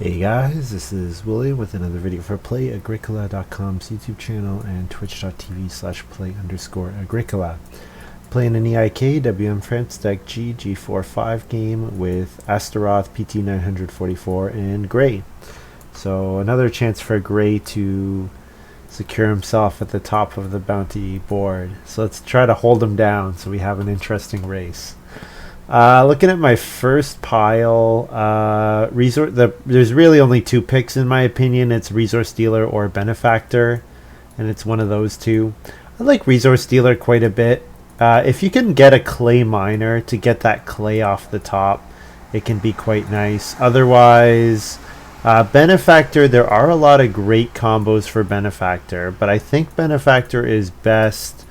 Hey guys, this is William with another video for Play-agricola.com's YouTube channel and twitch.tv/play_agricola. Playing an EIK WM France deck G4-5 game with Astaroth, PT 944, and Graey. So another chance for Graey to secure himself at the top of the bounty board. So let's try to hold him down so we have an interesting race. Looking at my first pile, there's really only two picks in my opinion. It's Resource Dealer or Benefactor, and it's one of those two. I like Resource Dealer quite a bit. If you can get a clay miner to get that clay off the top, it can be quite nice. Otherwise, Benefactor, there are a lot of great combos for Benefactor, but I think Benefactor is best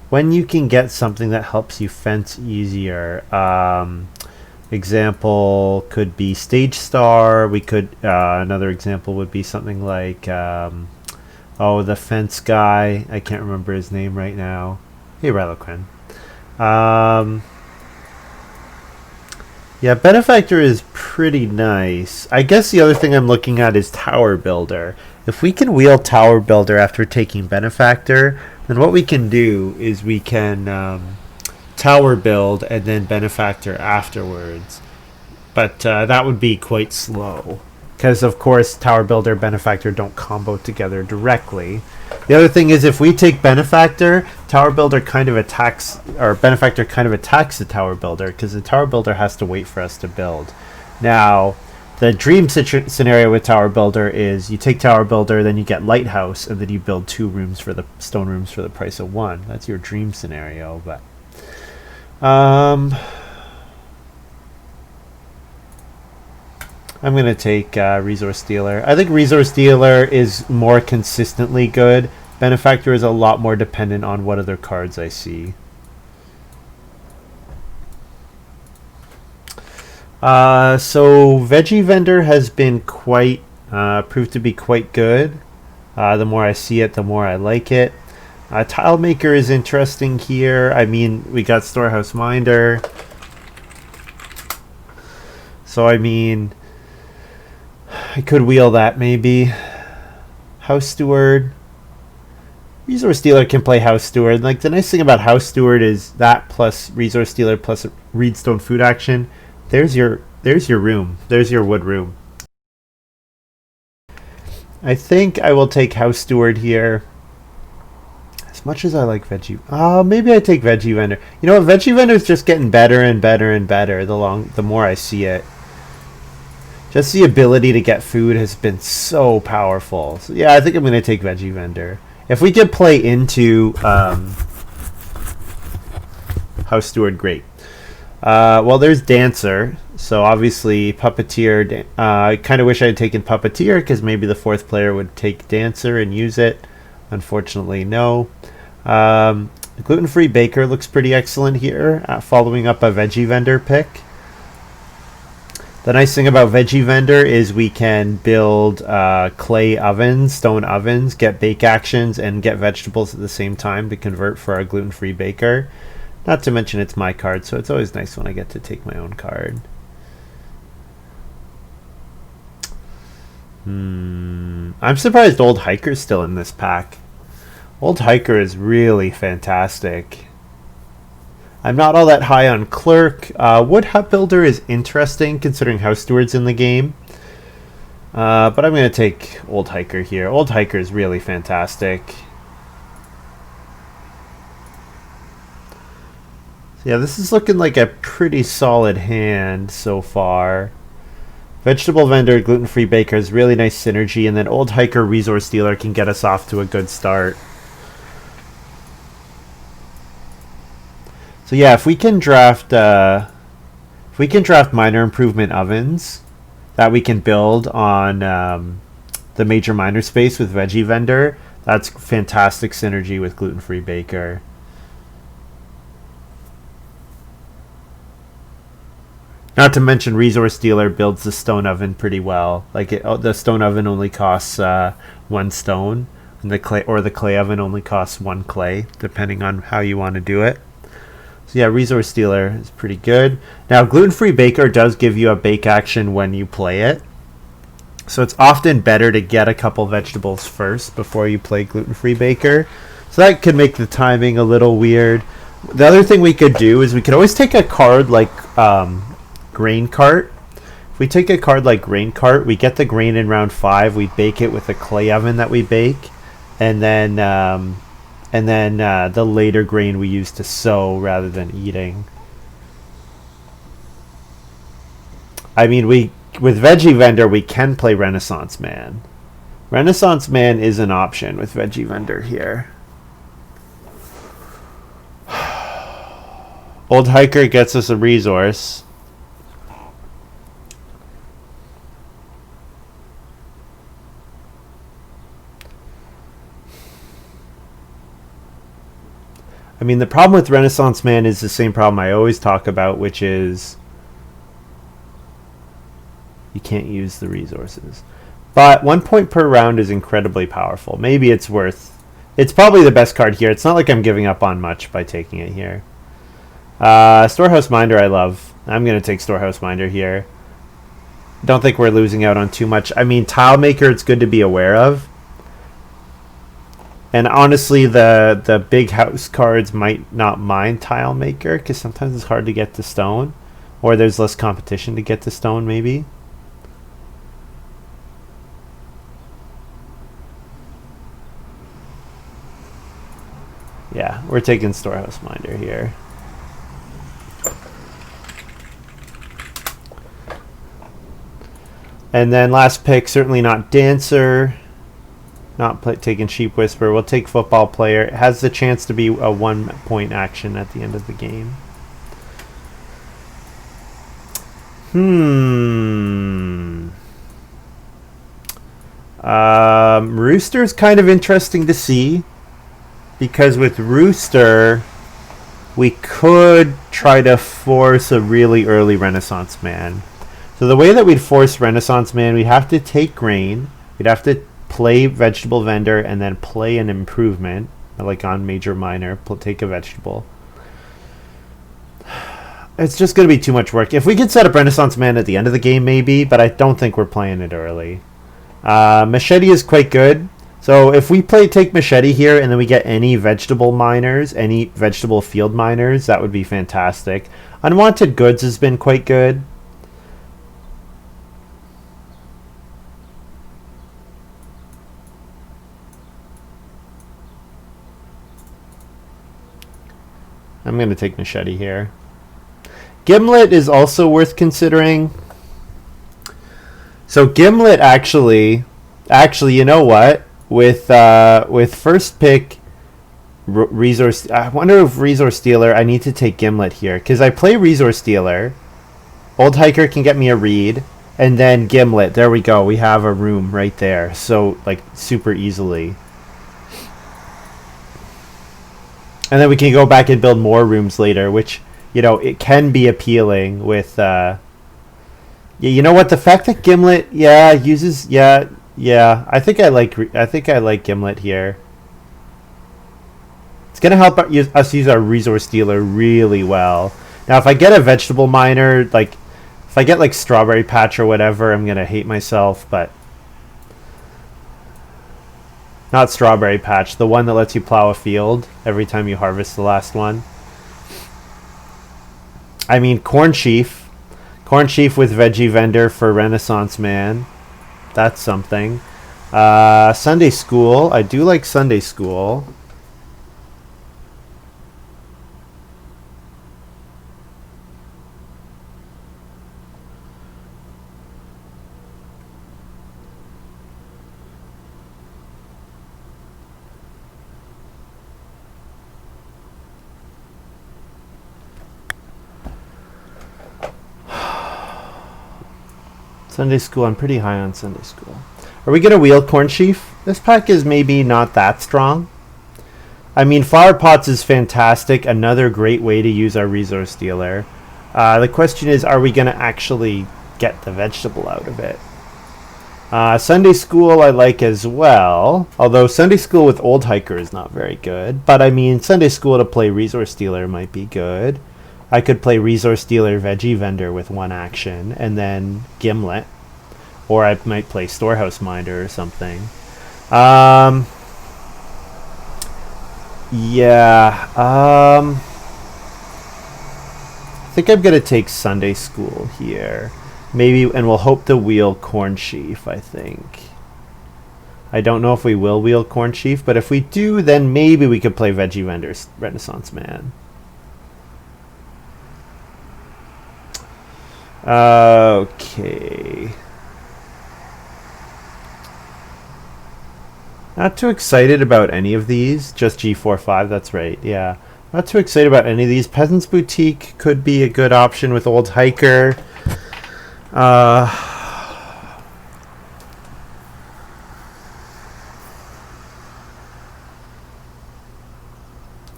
when you can get something that helps you fence easier. Example could be Stage Star. We could another example would be something like the fence guy. I can't remember his name right now. Hey, Reloquin. Yeah, Benefactor is pretty nice. I guess the other thing I'm looking at is Tower Builder. If we can wheel Tower Builder after taking Benefactor, then what we can do is we can Tower Build and then Benefactor afterwards. But that would be quite slow, because of course Tower Builder and Benefactor don't combo together directly. The other thing is, if we take Benefactor, Tower Builder kind of attacks, or Benefactor kind of attacks the Tower Builder, because the Tower Builder has to wait for us to build. Now, the dream scenario with Tower Builder is you take Tower Builder, then you get Lighthouse, and then you build 2 rooms for the stone rooms for the price of 1. That's your dream scenario. But I'm going to take Resource Dealer. I think Resource Dealer is more consistently good. Benefactor is a lot more dependent on what other cards I see. So Veggie Vendor has been quite proved to be quite good. The more I see it, the more I like it. Tile Maker is interesting here. I mean, we got Storehouse Minder, so I mean, I could wheel that maybe. House Steward. Resource Dealer can play House Steward. Like, the nice thing about House Steward is that plus Resource Dealer plus Reedstone Food action. There's your room. There's your wood room. I think I will take House Steward here. As much as I like Veggie, maybe I take Veggie Vendor. You know what? Veggie Vendor is just getting better and better and better the more I see it. Just the ability to get food has been so powerful. So yeah, I think I'm going to take Veggie Vendor. If we could play into House Steward, great. Well, there's Dancer, so obviously Puppeteer. I kind of wish I had taken Puppeteer, because maybe the 4th player would take Dancer and use it. Unfortunately, no. Gluten-free Baker looks pretty excellent here, following up a Veggie Vendor pick. The nice thing about Veggie Vendor is we can build clay ovens, stone ovens, get bake actions, and get vegetables at the same time to convert for our gluten-free Baker. Not to mention it's my card, so it's always nice when I get to take my own card. I'm surprised Old Hiker's still in this pack. Old Hiker is really fantastic. I'm not all that high on Clerk. Wood Hut Builder is interesting considering House Steward's in the game. But I'm going to take Old Hiker here. Old Hiker is really fantastic. Yeah, this is looking like a pretty solid hand so far. Vegetable Vendor, Gluten-free Baker is really nice synergy, and then Old Hiker, Resource Dealer can get us off to a good start. So yeah, if we can draft minor improvement ovens that we can build on the major miner space with Veggie Vendor, that's fantastic synergy with Gluten-free Baker. Not to mention Resource Dealer builds the stone oven pretty well. Like the stone oven only costs 1 stone, and the clay oven only costs 1 clay, depending on how you want to do it. So yeah, Resource Dealer is pretty good. Now, Gluten-free Baker does give you a bake action when you play it. So it's often better to get a couple vegetables first before you play gluten-free baker. So that could make the timing a little weird. The other thing we could do is we could always take a card like grain cart. If we take a card like grain cart, we get the grain in round 5. We bake it with a clay oven that we bake, and then the later grain we use to sow rather than eating. I mean, with Veggie Vendor we can play Renaissance Man. Renaissance Man is an option with Veggie Vendor here. Old Hiker gets us a resource. I mean, the problem with Renaissance Man is the same problem I always talk about, which is you can't use the resources. But 1 point per round is incredibly powerful. Maybe it's worth... It's probably the best card here. It's not like I'm giving up on much by taking it here. Storehouse Minder I love. I'm going to take Storehouse Minder here. Don't think we're losing out on too much. I mean, Tile Maker it's good to be aware of. And honestly, the big house cards might not mind Tile Maker, because sometimes it's hard to get to stone. Or there's less competition to get to stone, maybe. Yeah, we're taking Storehouse Minder here. And then last pick, certainly not Dancer. Not taking Sheep Whisperer. We'll take Football Player. It has the chance to be a 1 point action at the end of the game. Rooster's kind of interesting to see, because with Rooster we could try to force a really early Renaissance Man. So the way that we'd force Renaissance Man, we'd have to take grain, we'd have to play Vegetable Vendor, and then play an improvement, like on Major Minor, take a vegetable. It's just going to be too much work. If we could set up Renaissance Man at the end of the game, maybe, but I don't think we're playing it early. Machete is quite good. So if we take Machete here, and then we get any vegetable miners, any vegetable field miners, that would be fantastic. Unwanted Goods has been quite good. I'm going to take Machete here. Gimlet is also worth considering. So Gimlet actually, you know what? With first pick, Resource... I wonder if Resource Stealer, I need to take Gimlet here. Because I play Resource Stealer. Old Hiker can get me a read. And then Gimlet. There we go. We have a room right there. So, like, super easily. And then we can go back and build more rooms later, which, you know, it can be appealing with... Yeah, you know what? The fact that Gimlet, uses... Yeah, I think I like Gimlet here. It's going to help us use our Resource Dealer really well. Now, if I get a Vegetable Miner, like... If I get, like, Strawberry Patch or whatever, I'm going to hate myself, but... Not Strawberry Patch, the one that lets you plow a field every time you harvest the last one. I mean, Corn Sheaf. Corn Sheaf with Veggie Vendor for Renaissance Man. That's something. Sunday School. I do like Sunday School. Sunday School, I'm pretty high on Sunday School. Are we going to wheel Corn Sheaf? This pack is maybe not that strong. I mean, Flower Pots is fantastic. Another great way to use our Resource Dealer. The question is, are we going to actually get the vegetable out of it? Sunday School I like as well. Although Sunday School with Old Hiker is not very good. But I mean, Sunday School to play Resource Dealer might be good. I could play Resource Dealer Veggie Vendor with one action, and then Gimlet. Or I might play Storehouse Minder or something. Yeah. I think I'm gonna take Sunday School here. Maybe, and we'll hope to wheel Corn Sheaf, I think. I don't know if we will wheel Corn Sheaf, but if we do, then maybe we could play Veggie Vendor's Renaissance Man. Okay. Not too excited about any of these. Just G45, that's right, yeah. Not too excited about any of these. Peasant's Boutique could be a good option with Old Hiker.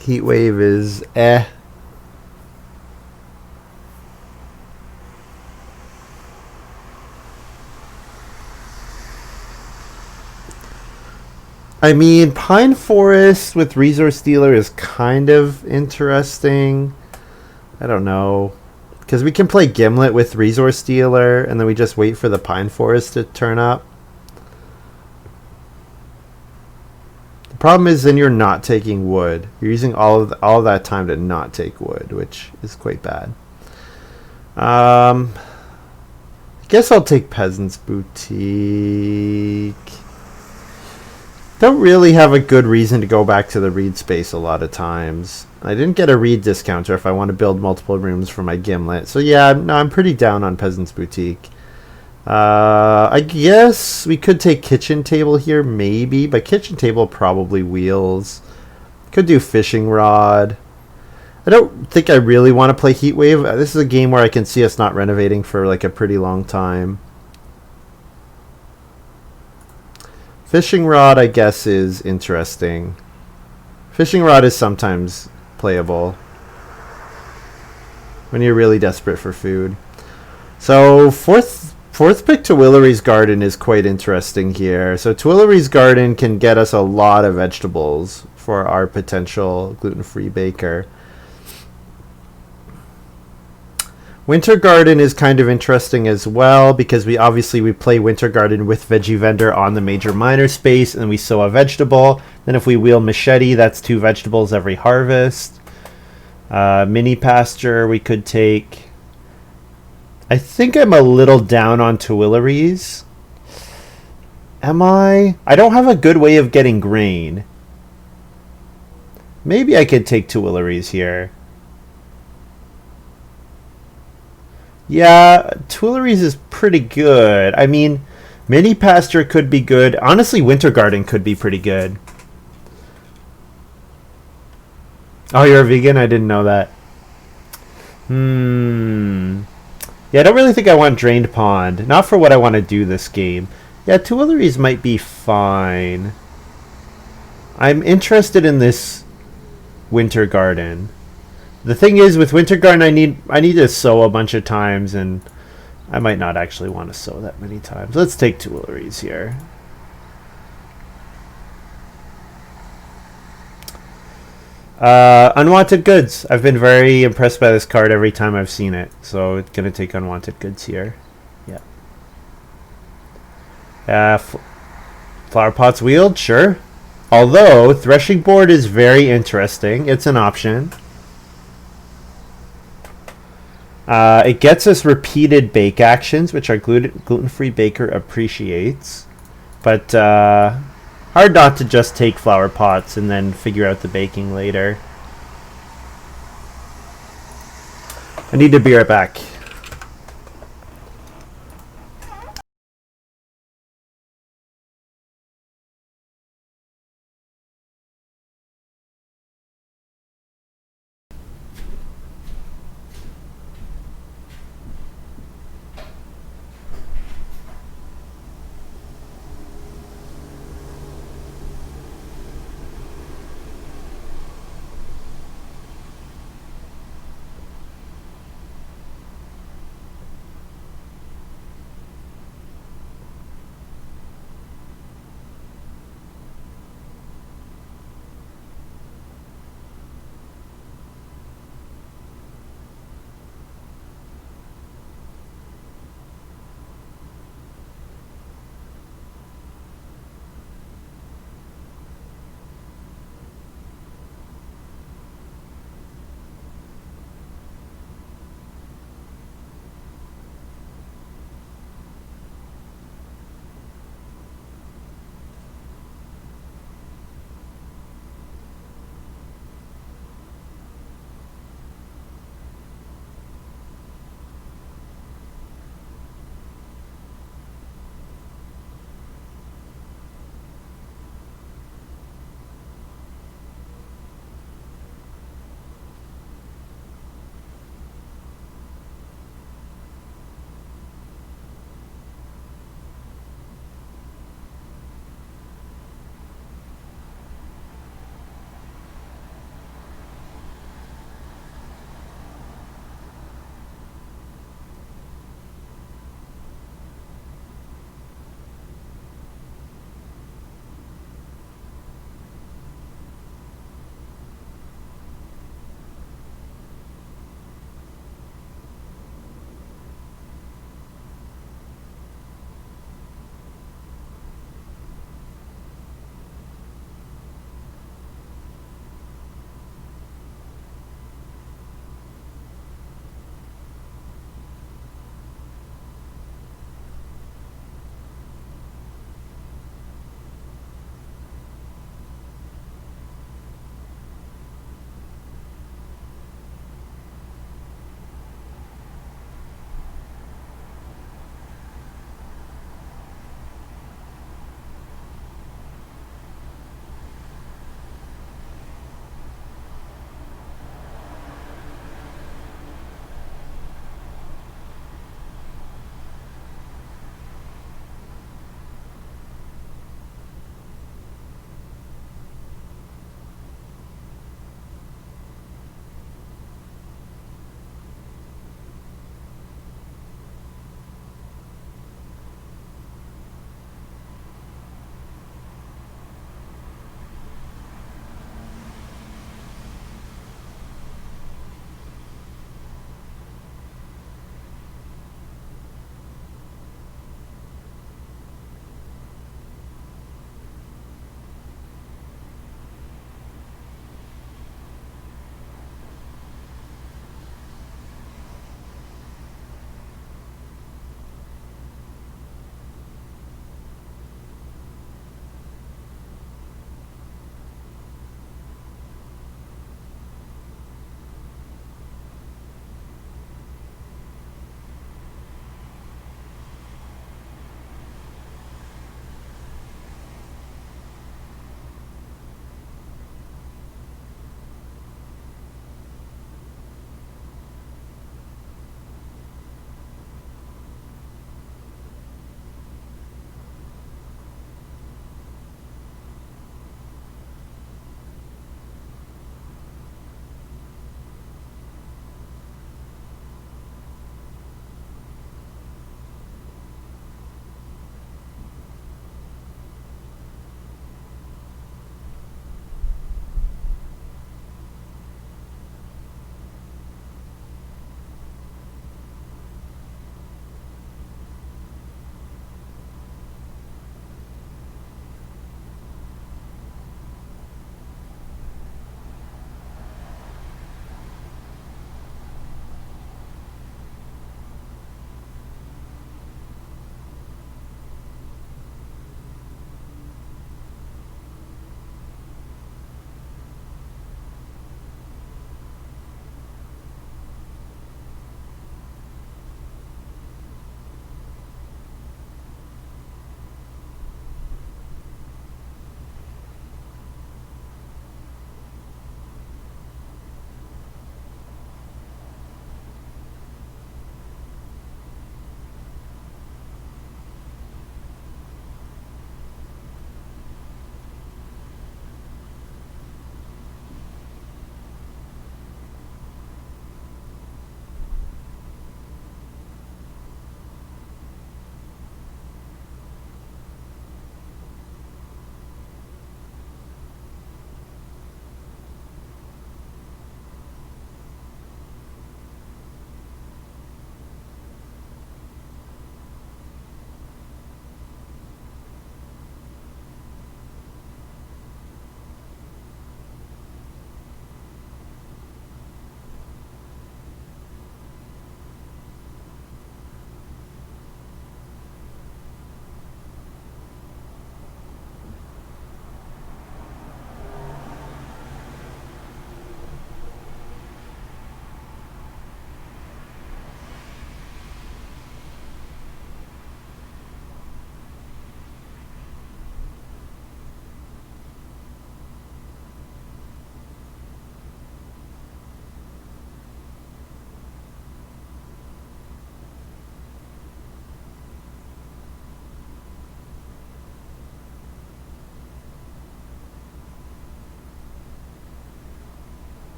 Heatwave is eh. I mean, Pine Forest with Resource Dealer is kind of interesting. I don't know. Because we can play Gimlet with Resource Dealer, and then we just wait for the Pine Forest to turn up. The problem is then you're not taking wood. You're using all of that time to not take wood, which is quite bad. I guess I'll take Peasant's Boutique. Don't really have a good reason to go back to the reed space a lot of times. I didn't get a reed discounter if I want to build multiple rooms for my Gimlet. So yeah, no, I'm pretty down on Peasant's Boutique. I guess we could take Kitchen Table here, maybe. But Kitchen Table probably wheels. Could do Fishing Rod. I don't think I really want to play Heatwave. This is a game where I can see us not renovating for like a pretty long time. Fishing Rod, I guess, is interesting. Fishing Rod is sometimes playable when you're really desperate for food. So fourth pick, Tuileries Garden, is quite interesting here. So Tuileries Garden can get us a lot of vegetables for our potential gluten-free baker. Winter Garden is kind of interesting as well because we play Winter Garden with Veggie Vendor on the major miner space, and we sow a vegetable. Then if we wheel Machete, that's 2 vegetables every harvest. Mini Pasture we could take. I think I'm a little down on Tuileries. Am I? I don't have a good way of getting grain. Maybe I could take Tuileries here. Yeah, Tuileries is pretty good. I mean, Mini Pasture could be good. Honestly, Winter Garden could be pretty good. Oh, you're a vegan? I didn't know that. Yeah, I don't really think I want Drained Pond. Not for what I want to do this game. Yeah, Tuileries might be fine. I'm interested in this Winter Garden. The thing is, with Winter Garden, I need to sow a bunch of times, and I might not actually want to sow that many times. Let's take Tuileries here. Unwanted Goods. I've been very impressed by this card every time I've seen it, so it's going to take Unwanted Goods here. Yeah. Flower Pots wheeled, sure. Although, Threshing Board is very interesting. It's an option. It gets us repeated bake actions, which our gluten-free baker appreciates. But hard not to just take flower pots and then figure out the baking later. I need to be right back.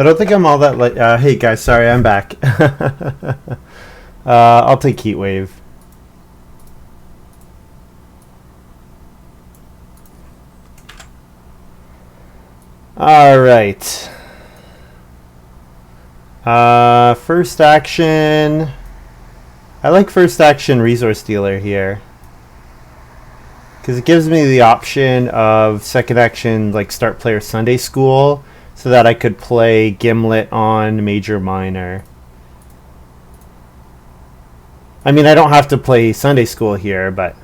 So I don't think I'm all that late. Hey guys, sorry, I'm back. I'll take Heat Wave. Alright. First action. I like first action Resource Dealer here, because it gives me the option of second action, like start player Sunday School, so that I could play Gimlet on Major Minor. I mean, I don't have to play Sunday School here, but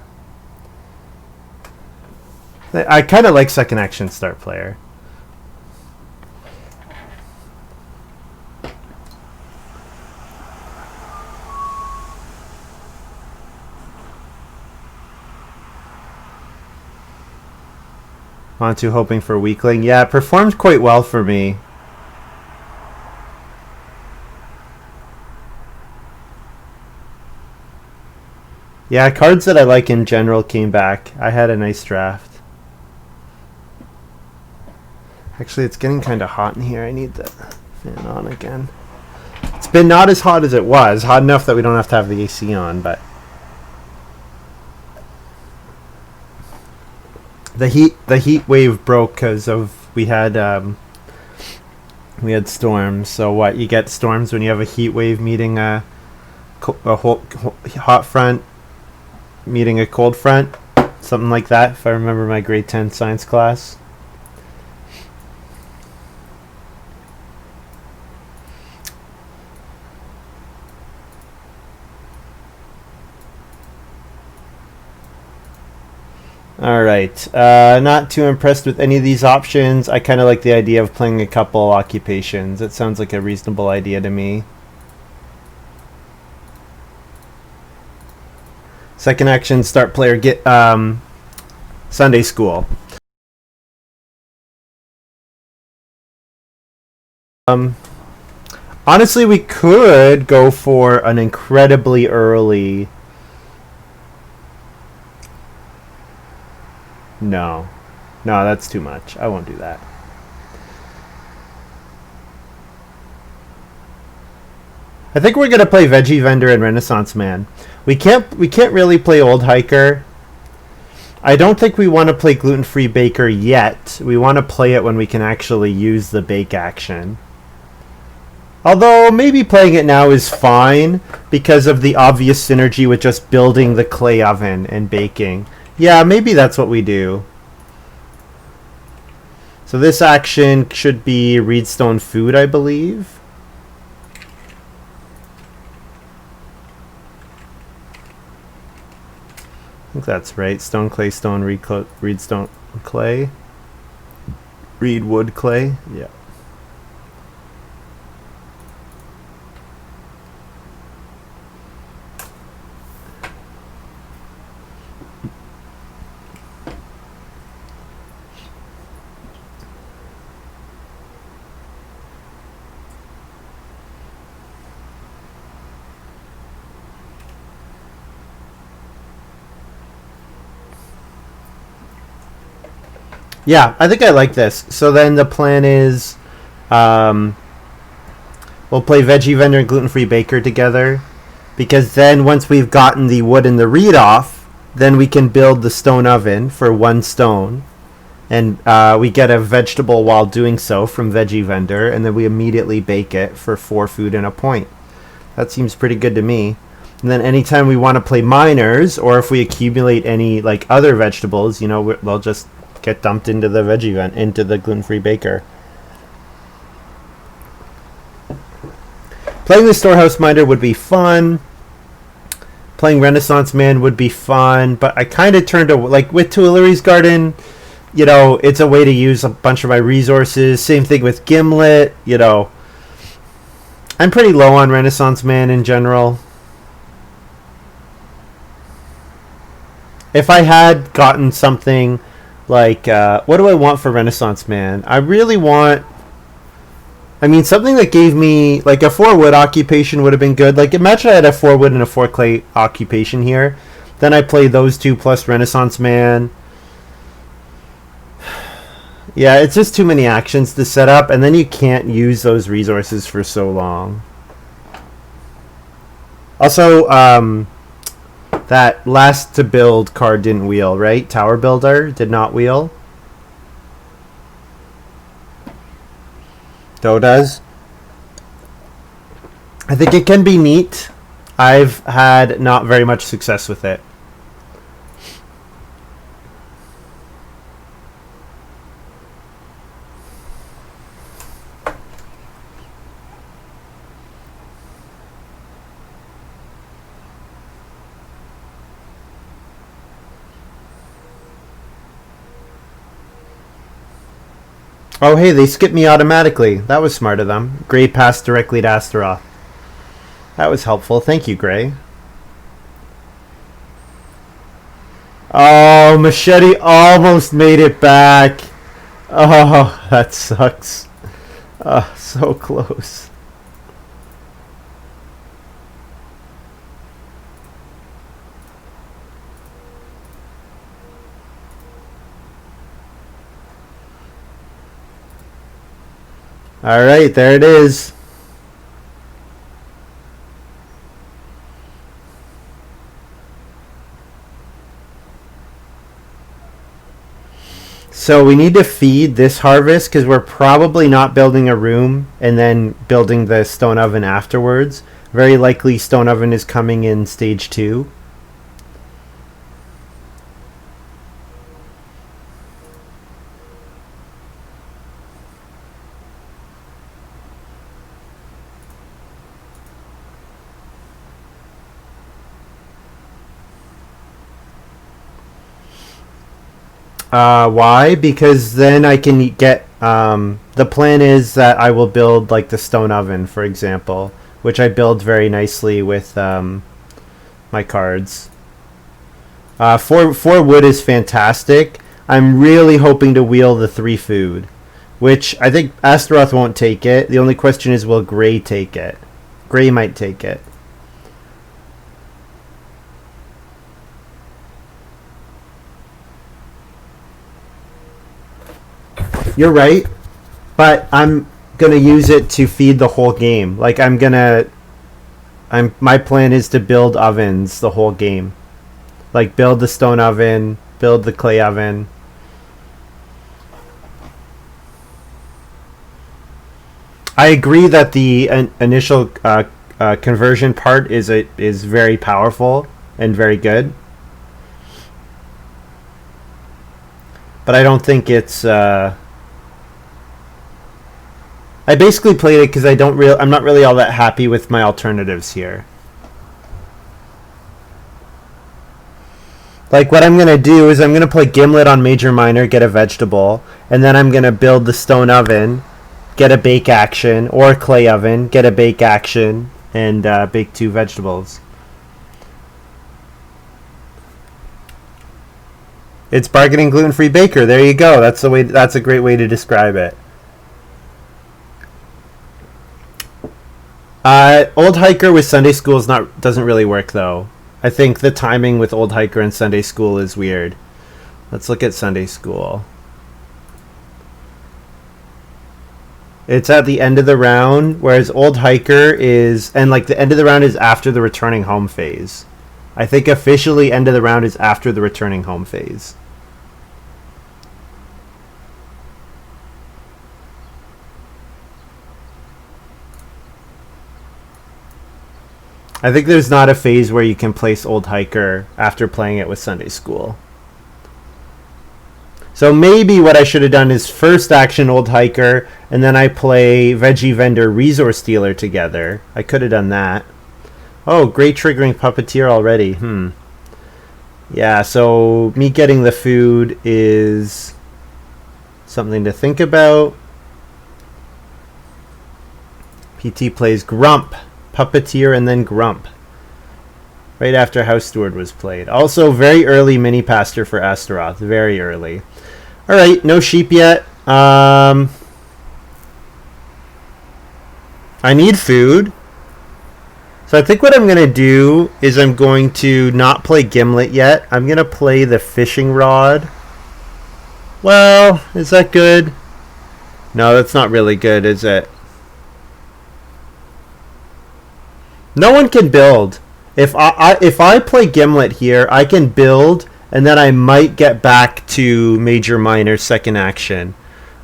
I kind of like second action start player. On to hoping for Weakling. Yeah, it performed quite well for me. Yeah, cards that I like in general came back. I had a nice draft. Actually, it's getting kind of hot in here. I need the fan on again. It's been not as hot as it was. Hot enough that we don't have to have the AC on, but the heat wave broke because of we had storms. So what, you get storms when you have a heat wave meeting a hot front meeting a cold front, something like that, if I remember my grade 10 science class. Alright, not too impressed with any of these options. I kind of like the idea of playing a couple occupations. It sounds like a reasonable idea to me. Second action, start player, get Sunday School. Honestly, we could go for an incredibly early... No, that's too much. I won't do that. I think we're gonna play Veggie Vendor and Renaissance Man. We can't really play Old Hiker. I don't think we want to play Gluten-Free Baker yet. We want to play it when we can actually use the bake action. Although maybe playing it now is fine because of the obvious synergy with just building the clay oven and baking. Yeah, maybe that's what we do. So this action should be Reedstone Food, I believe. I think that's right. Stone, clay, stone, reed, stone, clay. Reed, wood, clay. Yeah. Yeah, I think I like this. So then the plan is we'll play Veggie Vendor and Gluten-Free Baker together, because then once we've gotten the wood and the reed off, then we can build the stone oven for 1 stone, and we get a vegetable while doing so from Veggie Vendor, and then we immediately bake it for 4 food and a point. That seems pretty good to me. And then anytime we want to play miners, or if we accumulate any like other vegetables, you know, they'll just get dumped into the into the Gluten-Free Baker. Playing the Storehouse Miner would be fun. Playing Renaissance Man would be fun, but I kind of turned to, like with Tuileries Garden, you know, it's a way to use a bunch of my resources. Same thing with Gimlet, you know. I'm pretty low on Renaissance Man in general. If I had gotten something like, what do I want for Renaissance Man? I really want, I mean, something that gave me, like a 4 wood occupation would have been good. Like, imagine I had a 4 wood and a 4 clay occupation here. Then I play those 2 plus Renaissance Man. Yeah, it's just too many actions to set up, and then you can't use those resources for so long. Also, that last to build card didn't wheel, right? Tower Builder did not wheel. Though does. I think it can be neat. I've had not very much success with it. Oh, hey, they skipped me automatically. That was smart of them. Graey passed directly to Astaroth. That was helpful. Thank you, Graey. Oh, Machete almost made it back. Oh, that sucks. Oh, so close. All right, there it is. So we need to feed this harvest because we're probably not building a room and then building the stone oven afterwards. Very likely stone oven is coming in stage 2. Why? Because then I can get. The plan is that I will build like the stone oven, for example, which I build very nicely with my cards. 4 wood is fantastic. I'm really hoping to wheel the 3 food, which I think Astaroth won't take it. The only question is, will Graey take it? Graey might take it. You're right, but I'm gonna use it to feed the whole game. Like my plan is to build ovens the whole game. Like build the stone oven, build the clay oven. I agree that the initial conversion part is very powerful and very good, but I don't think it's. I basically played it because I'm not really all that happy with my alternatives here. Like what I'm going to do is I'm going to play Gimlet on Major Minor, get a vegetable, and then I'm going to build the stone oven, get a bake action, or clay oven, get a bake action, and bake 2 vegetables. It's bargaining gluten-free baker. There you go. That's a great way to describe it. Old Hiker with Sunday School doesn't really work though. I think the timing with Old Hiker and Sunday School is weird. Let's look at Sunday School. It's at the end of the round, whereas Old Hiker is, and like the end of the round is after the returning home phase. I think officially end of the round is after the returning home phase. I think there's not a phase where you can place Old Hiker after playing it with Sunday School. So maybe what I should have done is first action Old Hiker, and then I play Veggie Vendor Resource Dealer together. I could have done that. Oh, great triggering Puppeteer already. Yeah, so me getting the food is something to think about. PT plays Grump. Puppeteer and then Grump. Right after House Steward was played. Also, very early mini pasture for Astaroth. Very early. Alright, no sheep yet. I need food. So I think what I'm going to do is I'm going to not play Gimlet yet. I'm going to play the fishing rod. Well, is that good? No, that's not really good, is it? No one can build. If I play Gimlet here, I can build, and then I might get back to Major Minor second action.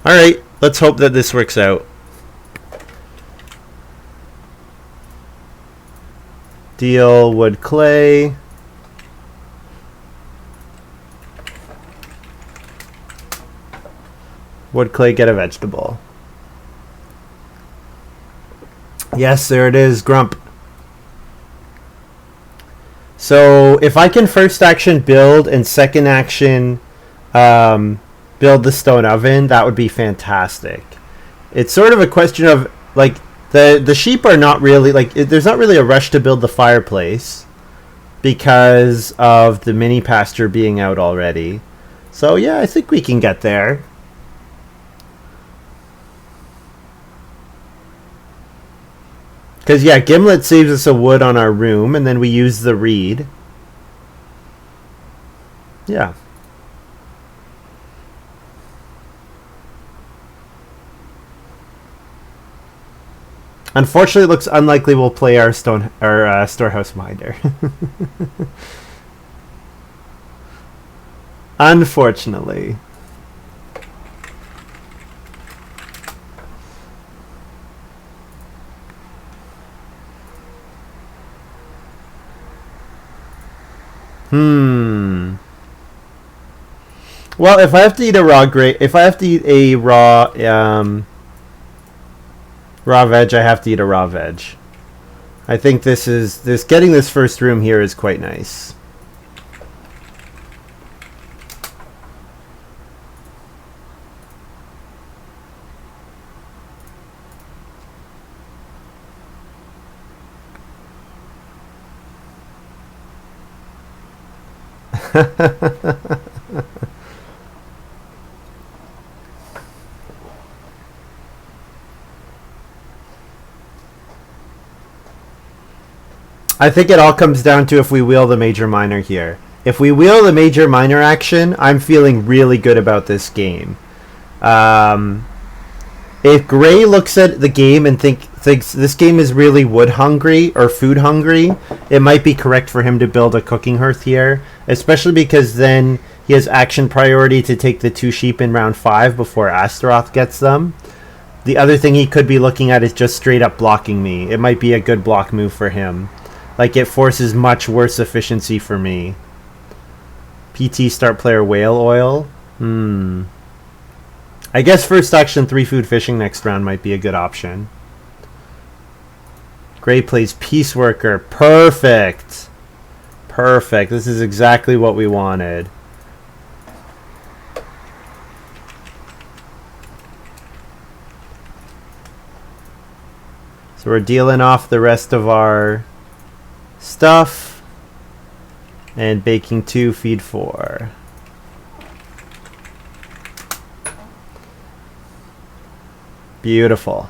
All right, let's hope that this works out. Deal wood clay. Wood clay, get a vegetable. Yes, there it is, Grump. So if I can first action build and second action build the stone oven, that would be fantastic. It's sort of a question of, like, the sheep are not really, like, there's not really a rush to build the fireplace because of the mini pasture being out already. So yeah, I think we can get there. Because, yeah, Gimlet saves us a wood on our room, and then we use the reed. Yeah. Unfortunately, it looks unlikely we'll play our storehouse miner. Unfortunately. Well, if I have to eat a raw if I have to eat a raw raw veg, I have to eat a raw veg. I think getting this first room here is quite nice. I think it all comes down to if we wheel the major minor here. If we wheel the major minor action, I'm feeling really good about this game. If Graey looks at the game and thinks this game is really wood hungry or food hungry, it might be correct for him to build a cooking hearth here, especially because then he has action priority to take the 2 sheep in round 5 before Astaroth gets them. The other thing he could be looking at is just straight up blocking me. It might be a good block move for him. Like, it forces much worse efficiency for me. PT start player whale oil. I guess first action 3 food fishing next round might be a good option. Graey plays peace worker. Perfect. Perfect. This is exactly what we wanted. So we're dealing off the rest of our stuff and baking 2, feed 4. Beautiful.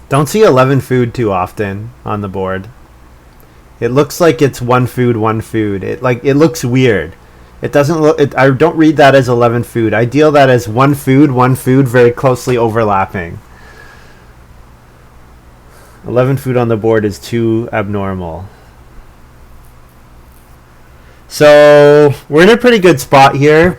Don't see 11 food too often on the board. It looks like it's 1 food, 1 food. It looks weird. It doesn't look. I don't read that as 11 food. I deal that as 1 food, 1 food, very closely overlapping. 11 food on the board is too abnormal. So we're in a pretty good spot here.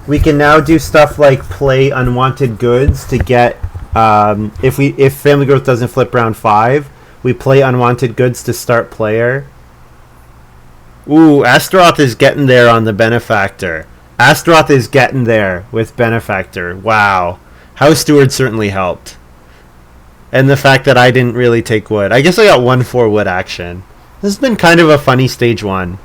We can now do stuff like play unwanted goods to get. If family growth doesn't flip round 5, we play unwanted goods to start player. Ooh, Astaroth is getting there on the benefactor. Astaroth is getting there with benefactor. Wow, House Steward certainly helped, and the fact that I didn't really take wood. I guess I got 1 for wood action. This has been kind of a funny stage 1.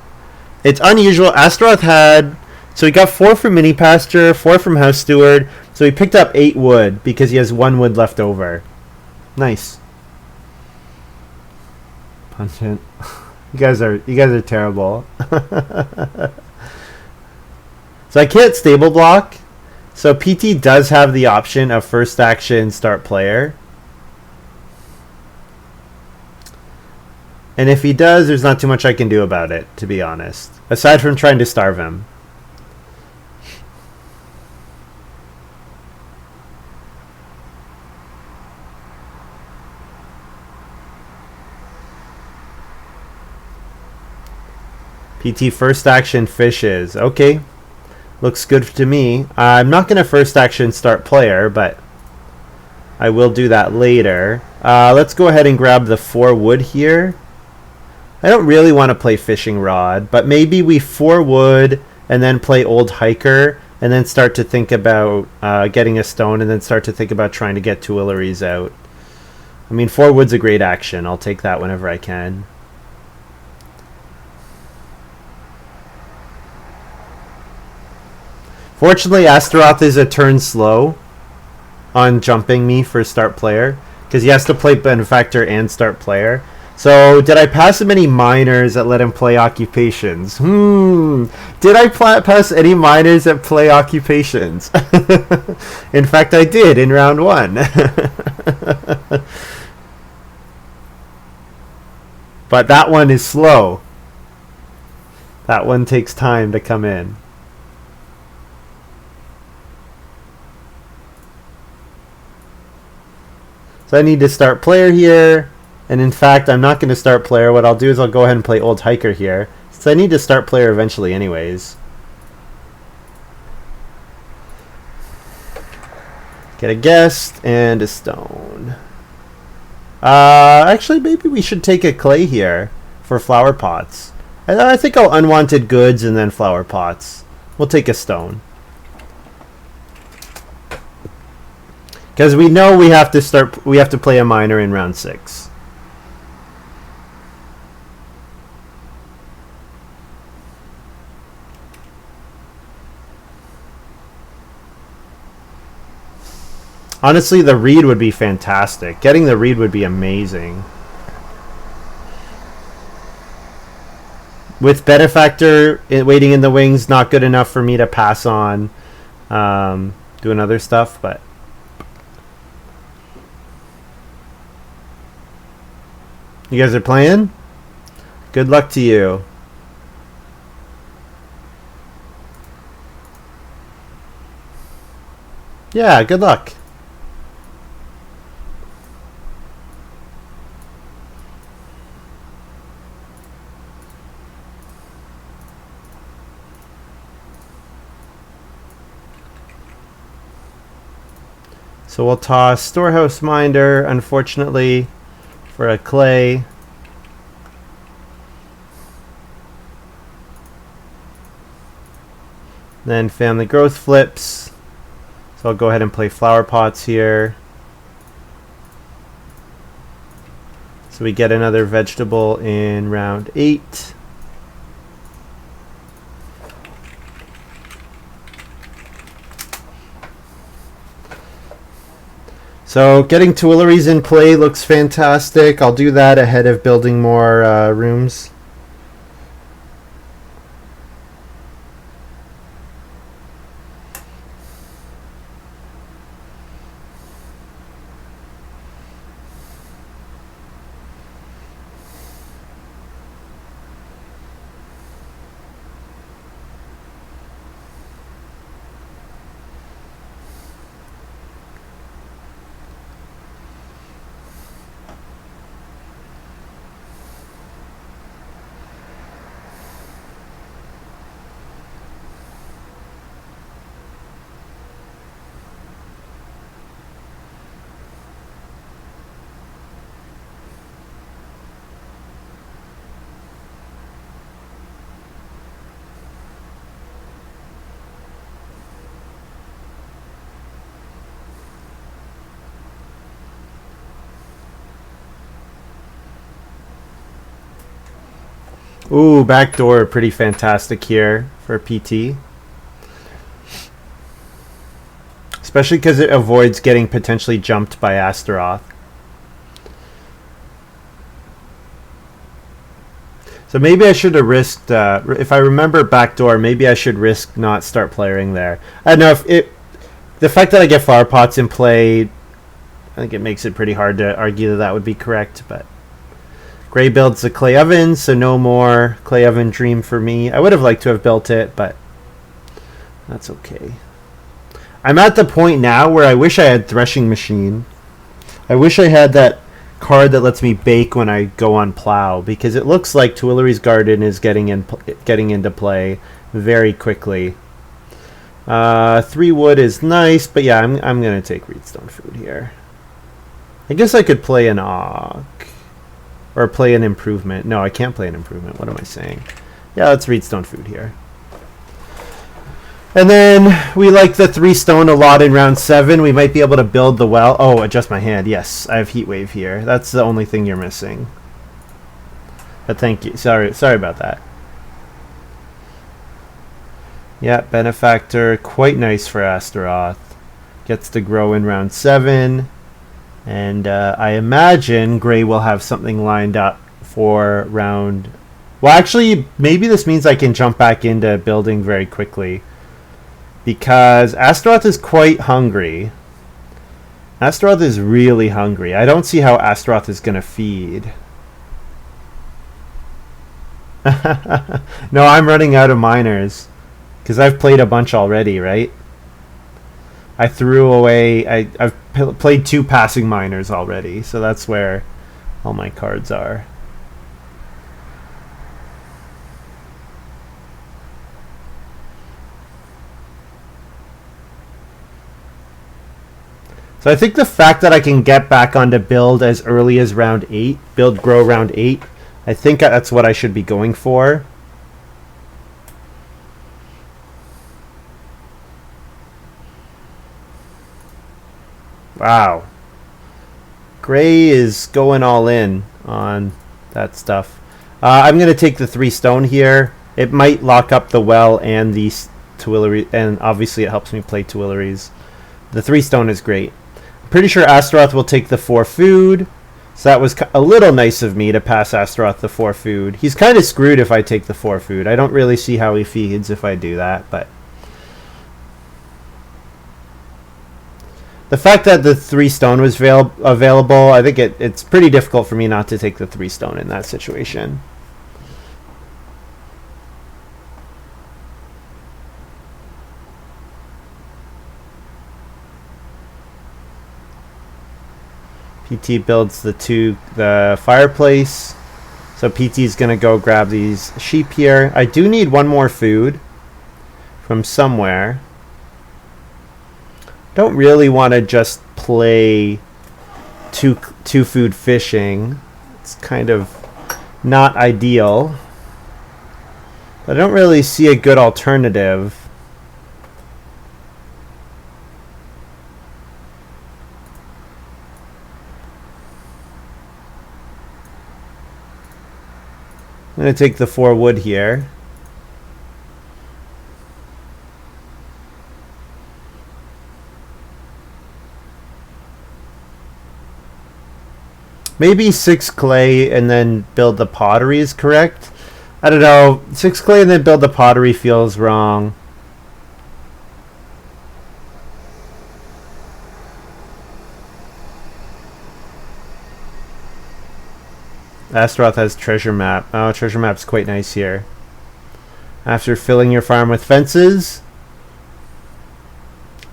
It's unusual. Astaroth had, so he got 4 from Mini Pasture, 4 from House Steward, so he picked up 8 wood because he has 1 wood left over. Nice. Pungent. You guys are terrible. So I can't stable block. So PT does have the option of first action start player. And if he does, there's not too much I can do about it, to be honest. Aside from trying to starve him. PT first action fishes. Okay. Looks good to me. I'm not going to first action start player, but I will do that later. Let's go ahead and grab the 4 wood here. I don't really want to play fishing rod, but maybe we 4 wood and then play old hiker and then start to think about getting a stone and then start to think about trying to get Tuileries out. I mean, 4 wood's a great action. I'll take that whenever I can. Fortunately, Astaroth is a turn slow on jumping me for start player because he has to play Benefactor and start player. So, did I pass him any minors that let him play occupations? Did I pass any minors that play occupations? In fact, I did in round 1. But that one is slow. That one takes time to come in. So I need to start player here. And in fact, I'm not going to start player. What I'll do is I'll go ahead and play old hiker here. So I need to start player eventually anyways. Get a guest and a stone. Actually, maybe we should take a clay here for flower pots. I think I'll unwanted goods and then flower pots. We'll take a stone. Because we know we have to play a miner in round 6. Honestly, the reed would be fantastic. Getting the reed would be amazing. With Benefactor waiting in the wings, not good enough for me to pass on doing other stuff, but you guys are playing? Good luck to you. Yeah, good luck. So we'll toss Storehouse Minder, unfortunately, for a clay. Then Family Growth flips. So I'll go ahead and play flower pots here. So we get another vegetable in round 8. So getting Tuileries in play looks fantastic. I'll do that ahead of building more rooms. Ooh, backdoor, pretty fantastic here for PT. Especially because it avoids getting potentially jumped by Astaroth. So maybe I should have risked, if I remember backdoor, maybe I should risk not start playing there. I don't know if it, the fact that I get flower pots in play, I think it makes it pretty hard to argue that that would be correct, but Graey builds the clay oven, so no more clay oven dream for me. I would have liked to have built it, but that's okay. I'm at the point now where I wish I had threshing machine. I wish I had that card that lets me bake when I go on plow, because it looks like Tuileries Garden is getting into play very quickly. 3 wood is nice, but yeah, I'm gonna take Reedstone Food here. I guess I could play an Auk or play an Improvement. No, I can't play an Improvement. What am I saying? Yeah, let's Reedstone Food here. And then we like the 3 stone a lot in round 7. We might be able to build the well. Oh, adjust my hand. Yes, I have Heat Wave here. That's the only thing you're missing. But thank you. Sorry about that. Yeah, Benefactor, quite nice for Astaroth. Gets to grow in round 7. And I imagine Graey will have something lined up for round... Well, actually, maybe this means I can jump back into building very quickly, because Astaroth is quite hungry. Astaroth is really hungry. I don't see how Astaroth is going to feed. No, I'm running out of miners, because I've played a bunch already, right? I threw away... I've played 2 passing miners already, so that's where all my cards are. So I think the fact that I can get back onto build as early as round 8, grow round 8, I think that's what I should be going for. Wow. Graey is going all in on that stuff. I'm going to take the 3 stone here. It might lock up the well and the Tuileries, and obviously it helps me play Tuileries. The 3 stone is great. Pretty sure Astaroth will take the 4 food, so that was a little nice of me to pass Astaroth the 4 food. He's kind of screwed if I take the 4 food. I don't really see how he feeds if I do that, but the fact that the 3 stone was available, I think it's pretty difficult for me not to take the 3 stone in that situation. PT builds the fireplace. So PT's going to go grab these sheep here. I do need 1 more food from somewhere. Don't really want to just play two food fishing. It's kind of not ideal. But I don't really see a good alternative. I'm going to take the 4 wood here. Maybe 6 clay and then build the pottery is correct. I don't know. 6 clay and then build the pottery feels wrong. Astaroth has treasure map. Oh, treasure map's quite nice here. After filling your farm with fences,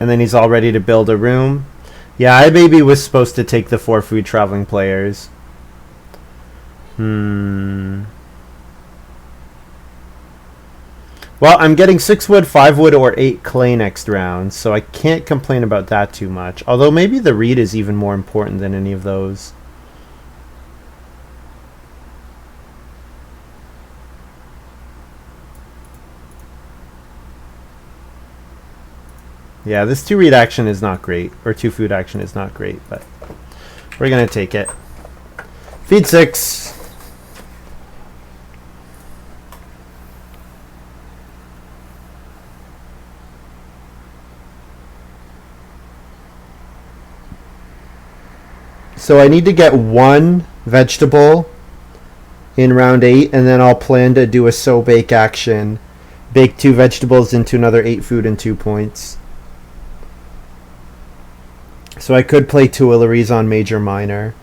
and then he's all ready to build a room. Yeah, I maybe was supposed to take the 4 food traveling players. Well, I'm getting 6 wood, 5 wood, or 8 clay next round, so I can't complain about that too much. Although maybe the reed is even more important than any of those. Yeah, this 2 reed action is not great, or 2 food action is not great, but we're going to take it. Feed 6. So I need to get one vegetable in round 8, and then I'll plan to do a sow bake action. Bake 2 vegetables into another 8 food and 2 points. So I could play Tuileries on major minor.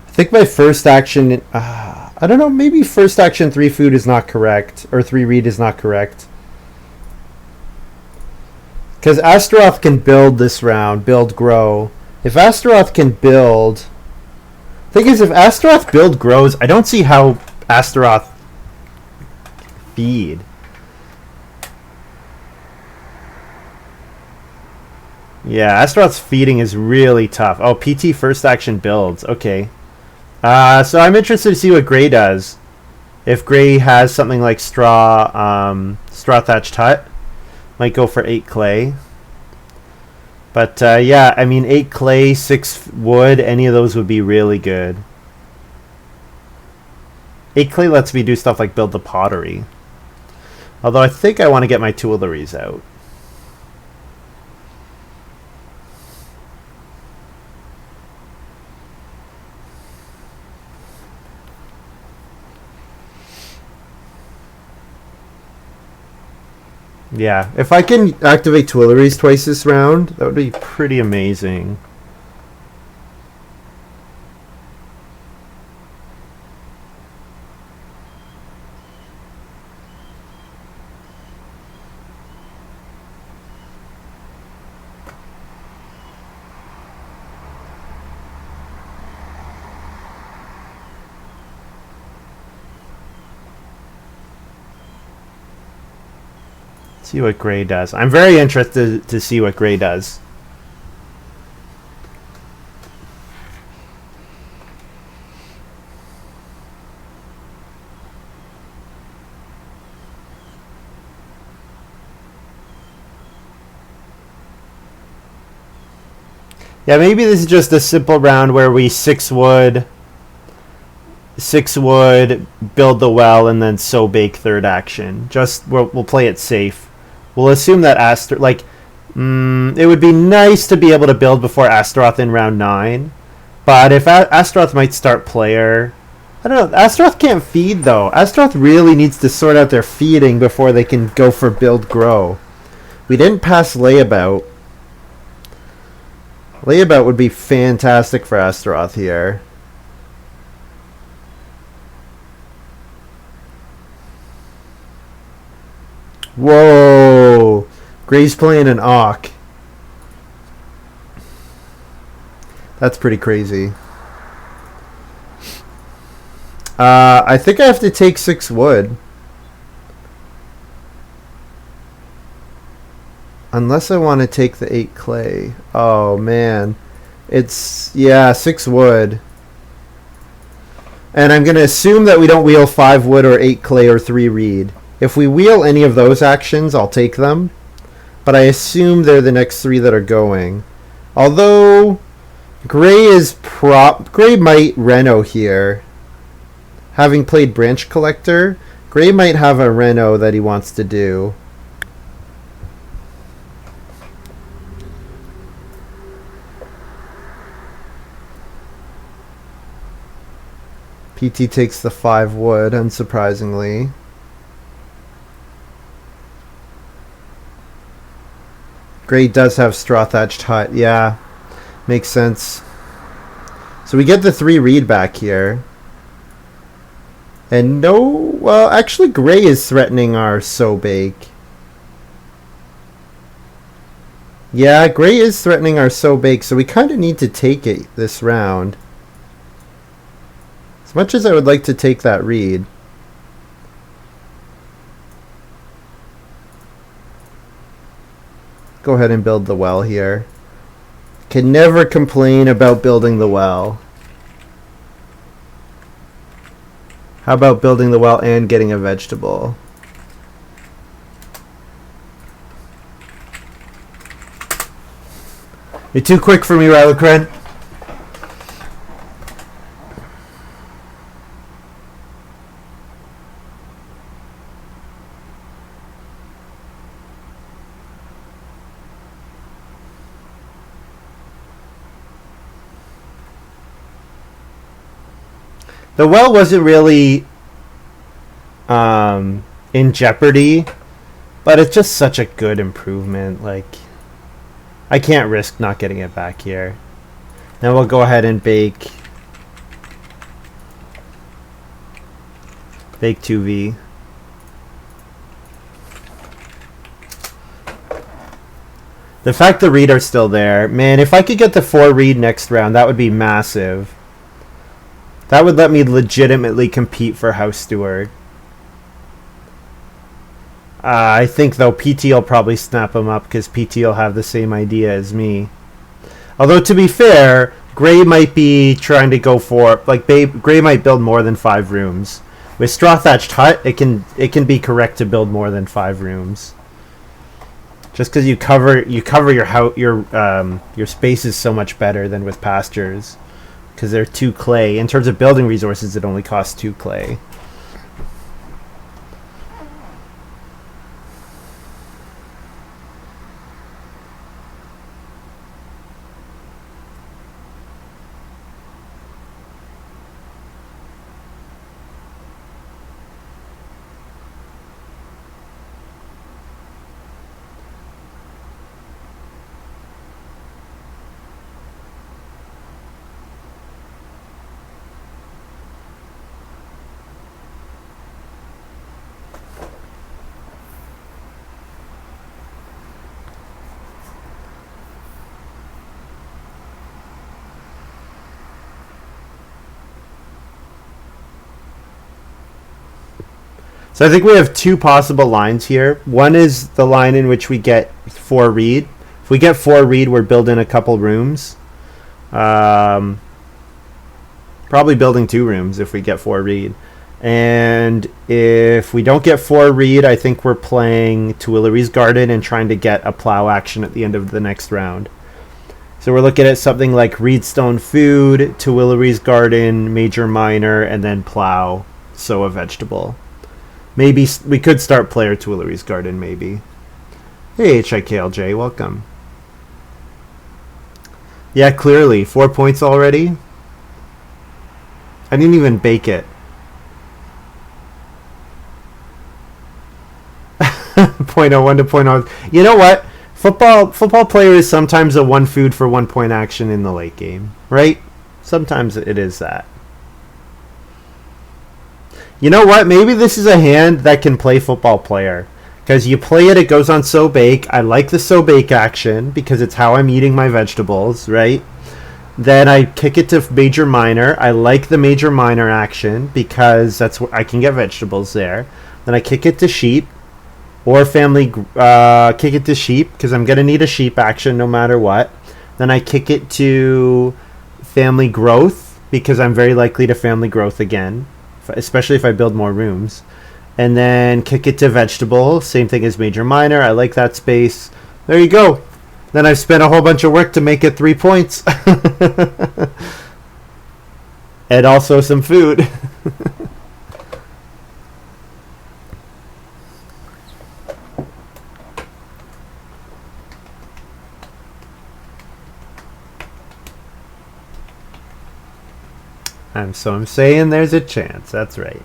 I think my first action, I don't know, maybe first action 3 food is not correct, or 3 read is not correct. Because Astaroth can build this round, build grow. If Astaroth can build, thing is, if Astaroth build grows, I don't see how Astaroth feed. Yeah, Astaroth's feeding is really tough. Oh, PT first action builds. Okay. So I'm interested to see what Graey does. If Graey has something like straw thatched hut, might go for 8 clay. But yeah, I mean 8 clay, 6 wood, any of those would be really good. 8 clay lets me do stuff like build the pottery. Although I think I want to get my Tuileries out. Yeah, if I can activate Tuileries twice this round, that would be pretty amazing. See what Graey does. I'm very interested to see what Graey does. Yeah, maybe this is just a simple round where we 6 wood, build the well, and then sow bake third action. Just we'll play it safe. We'll assume that it would be nice to be able to build before Astaroth in round 9. But if Astaroth might start player, I don't know. Astaroth can't feed though. Astaroth really needs to sort out their feeding before they can go for build grow. We didn't pass layabout. Layabout would be fantastic for Astaroth here. Whoa! Gray's playing an Auk. That's pretty crazy. I think I have to take 6 wood. Unless I want to take the 8 clay. Oh, man. It's, yeah, 6 wood. And I'm going to assume that we don't wheel 5 wood or 8 clay or 3 reed. If we wheel any of those actions, I'll take them. But I assume they're the next 3 that are going. Although, Graey might Reno here. Having played Branch Collector, Graey might have a Reno that he wants to do. PT takes the 5 wood, unsurprisingly. Graey does have straw thatched hut. Yeah, makes sense. So we get the 3 reed back here. And no, well, actually Graey is threatening our sow bake. Yeah, Graey is threatening our sow bake, so we kind of need to take it this round. As much as I would like to take that reed. Go ahead and build the well here. Can never complain about building the well. How about building the well and getting a vegetable? You're too quick for me, Rylocren. The well wasn't really in jeopardy, but it's just such a good improvement. Like, I can't risk not getting it back here. Then we'll go ahead and bake 2V. The fact the reed are still there, man, if I could get the 4 reed next round, that would be massive. That would let me legitimately compete for House Steward. I think, though, PT will probably snap him up because PT will have the same idea as me. Although, to be fair, Graey might be trying to go for... Like, Graey might build more than 5 rooms. With Straw Thatched Hut, it can be correct to build more than 5 rooms. Just because you cover your spaces so much better than with pastures. Because they're 2 clay. In terms of building resources, it only costs 2 clay. So I think we have 2 possible lines here. One is the line in which we get 4 reed. If we get 4 reed, we're building a couple rooms. Probably building 2 rooms if we get 4 reed. And if we don't get 4 reed, I think we're playing Tuileries Garden and trying to get a plow action at the end of the next round. So we're looking at something like Reedstone Food, Tuileries Garden, Major Minor, and then plow, sow a vegetable. Maybe we could start player Tuileries Garden, maybe. Hey, HIKLJ, welcome. Yeah, clearly. 4 points already? I didn't even bake it. .01 to .0. You know what? Football player is sometimes a 1 food for 1 point action in the late game, right? Sometimes it is that. You know what? Maybe this is a hand that can play football player. Because you play it, it goes on sow bake. I like the sow bake action because it's how I'm eating my vegetables, right? Then I kick it to major minor. I like the major minor action because that's where I can get vegetables there. Then I kick it to sheep or family. Kick it to sheep because I'm gonna need a sheep action no matter what. Then I kick it to family growth because I'm very likely to family growth again, especially if I build more rooms. And then kick it to vegetable, same thing as major minor. I like that space. There you go. Then I've spent a whole bunch of work to make it 3 points. And also some food. I'm saying there's a chance. That's right.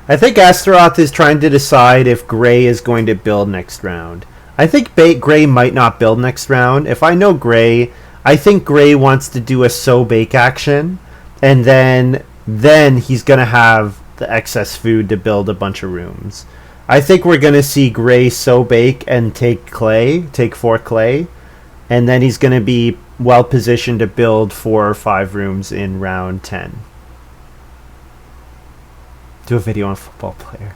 I think Astaroth is trying to decide if Graey is going to build next round. I think Graey might not build next round. If I know Graey, I think Graey wants to do a sow bake action, and then he's going to have the excess food to build a bunch of rooms. I think we're going to see Graey sow bake and take 4 clay, and then he's going to be well positioned to build 4 or 5 rooms in round 10. Do a video on football player.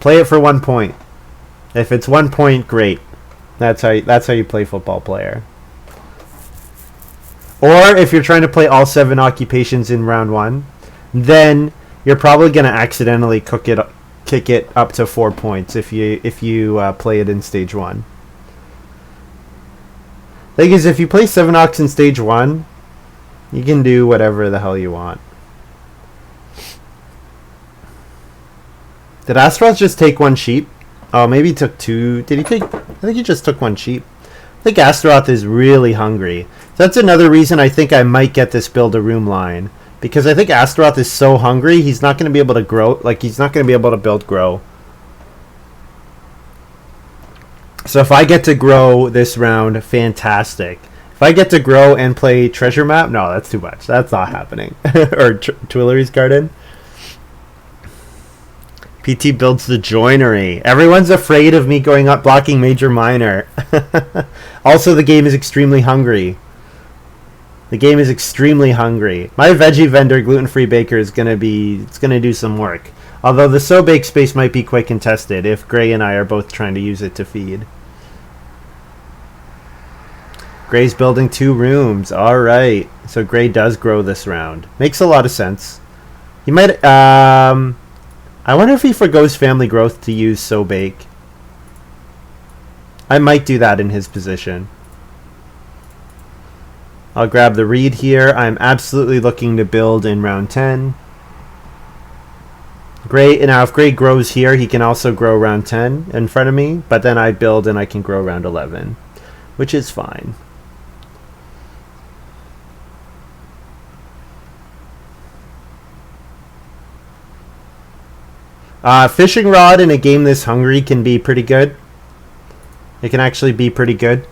Play it for 1 point. If it's 1 point, great. That's how you play football player. Or if you're trying to play all 7 occupations in round 1, then you're probably going to accidentally kick it up to 4 points if you play it in stage 1. Thing is, if you play 7 ox in stage 1, you can do whatever the hell you want. Did Astaroth just take one sheep? Oh, maybe he took two. Did he take... I think he just took one sheep. I think Astaroth is really hungry. That's another reason I think I might get this build a room line. Because I think Astaroth is so hungry, he's not going to be able to grow. Like, he's not going to be able to build grow. So if I get to grow this round, fantastic. If I get to grow and play treasure map, no, that's too much. That's not happening. Or Tuileries Garden. PT builds the joinery. Everyone's afraid of me going up blocking major minor. Also, the game is extremely hungry. The game is extremely hungry. My veggie vendor, gluten-free baker, is gonna do some work. Although the so bake space might be quite contested if Graey and I are both trying to use it to feed. Grey's building 2 rooms. All right, so Graey does grow this round. Makes a lot of sense. He might. I wonder if he forgoes family growth to use so bake. I might do that in his position. I'll grab the reed here. I'm absolutely looking to build in round 10. Graey, now if Graey grows here, he can also grow round 10 in front of me, but then I build and I can grow round 11, which is fine. Fishing rod in a game this hungry can be pretty good. It can actually be pretty good.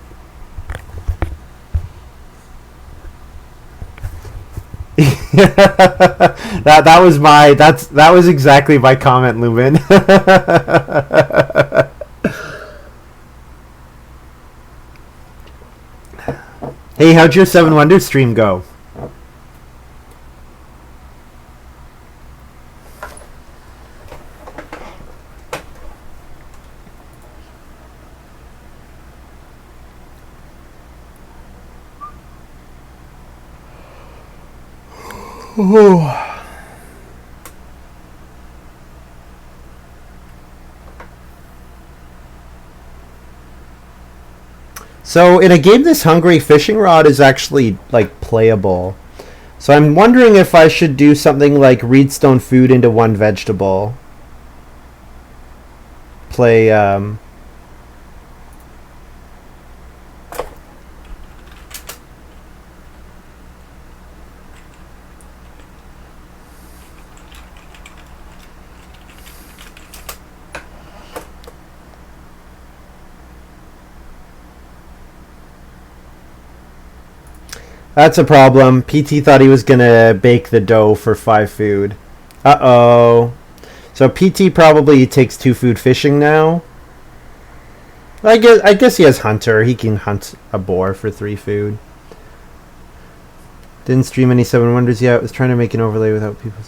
that was exactly my comment, Lumen. Hey, how'd your 7 Wonders stream go? So in a game this hungry, fishing rod is actually like playable. So I'm wondering if I should do something like reedstone food into 1 vegetable. Play That's a problem. PT thought he was gonna bake the dough for 5 food. Uh-oh. So PT probably takes 2 food fishing now. I guess he has hunter. He can hunt a boar for 3 food. Didn't stream any 7 Wonders yet. Was trying to make an overlay without people.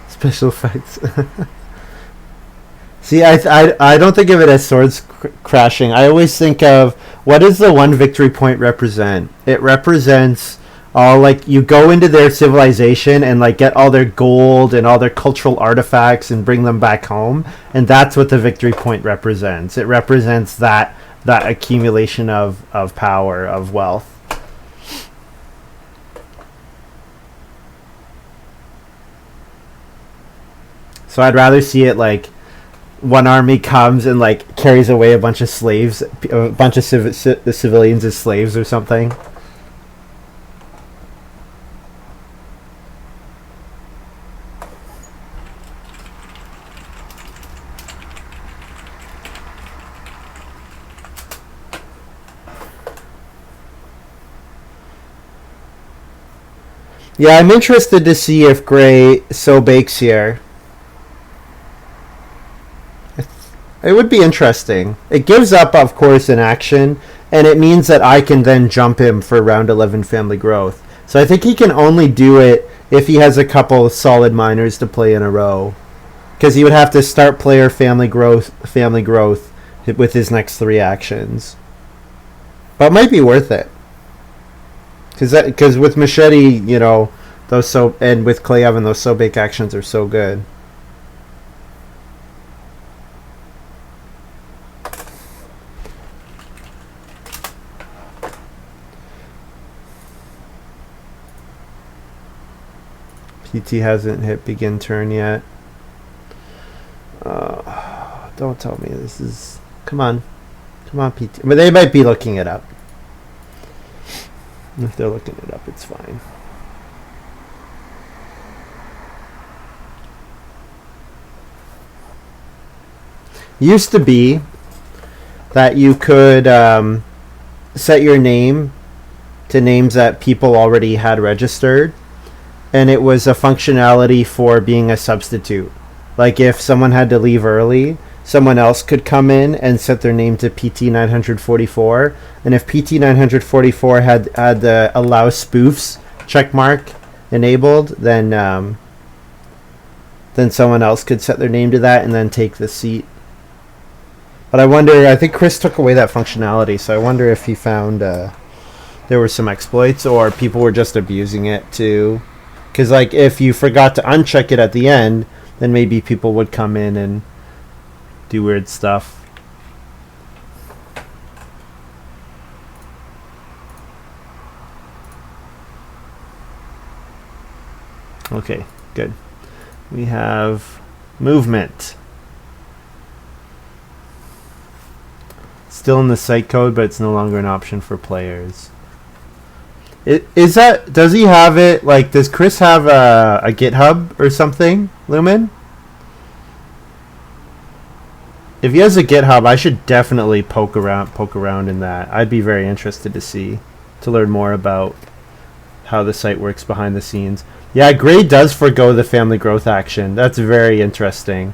Special effects. See, I don't think of it as swords crashing. I always think of, what does the 1 victory point represent? It represents all, like, you go into their civilization and like get all their gold and all their cultural artifacts and bring them back home, and that's what the victory point represents. It represents that accumulation of power, of wealth. So I'd rather see it like 1 army comes and like carries away a bunch of slaves, a bunch of the civilians as slaves or something. Yeah, I'm interested to see if Graey so bakes here. It would be interesting. It gives up, of course, in action, and it means that I can then jump him for round 11 family growth. So I think he can only do it if he has a couple solid minors to play in a row. Because he would have to start player family growth with his next 3 actions. But it might be worth it. Because with Machete, you know, and with Clay Oven, those Sobek actions are so good. PT hasn't hit begin turn yet. Don't tell me this is... Come on, PT. But they might be looking it up. If they're looking it up, it's fine. Used to be that you could set your name to names that people already had registered, and it was a functionality for being a substitute. Like if someone had to leave early, someone else could come in and set their name to PT944, and if PT944 had the allow spoofs checkmark enabled, then someone else could set their name to that and then take the seat. But I think Chris took away that functionality, so I wonder if he found there were some exploits or people were just abusing it too. Because like if you forgot to uncheck it at the end, then maybe people would come in and do weird stuff. Okay, good. We have movement. Still in the site code, but it's no longer an option for players. Does he have it, like, does Chris have a GitHub or something, Lumen? If he has a GitHub, I should definitely poke around in that. I'd be very interested to learn more about how the site works behind the scenes. Yeah, Graey does forgo the family growth action. That's very interesting.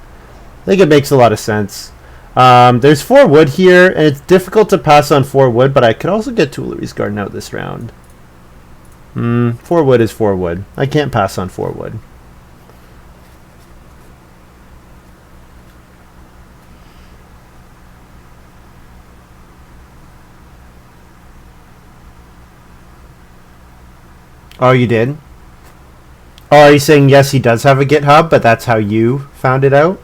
I think it makes a lot of sense. There's 4 wood here, and it's difficult to pass on 4 wood, but I could also get Tuileries Garden out this round. 4 wood is 4 wood. I can't pass on 4 wood. Oh, you did? Oh, are you saying yes, he does have a GitHub, but that's how you found it out?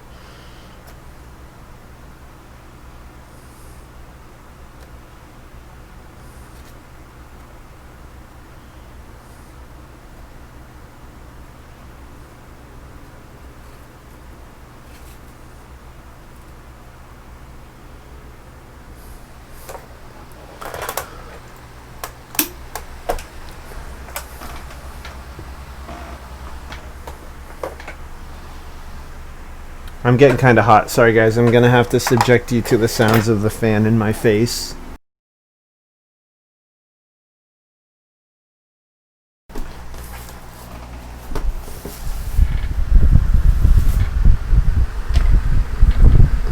I'm getting kind of hot. Sorry, guys. I'm going to have to subject you to the sounds of the fan in my face.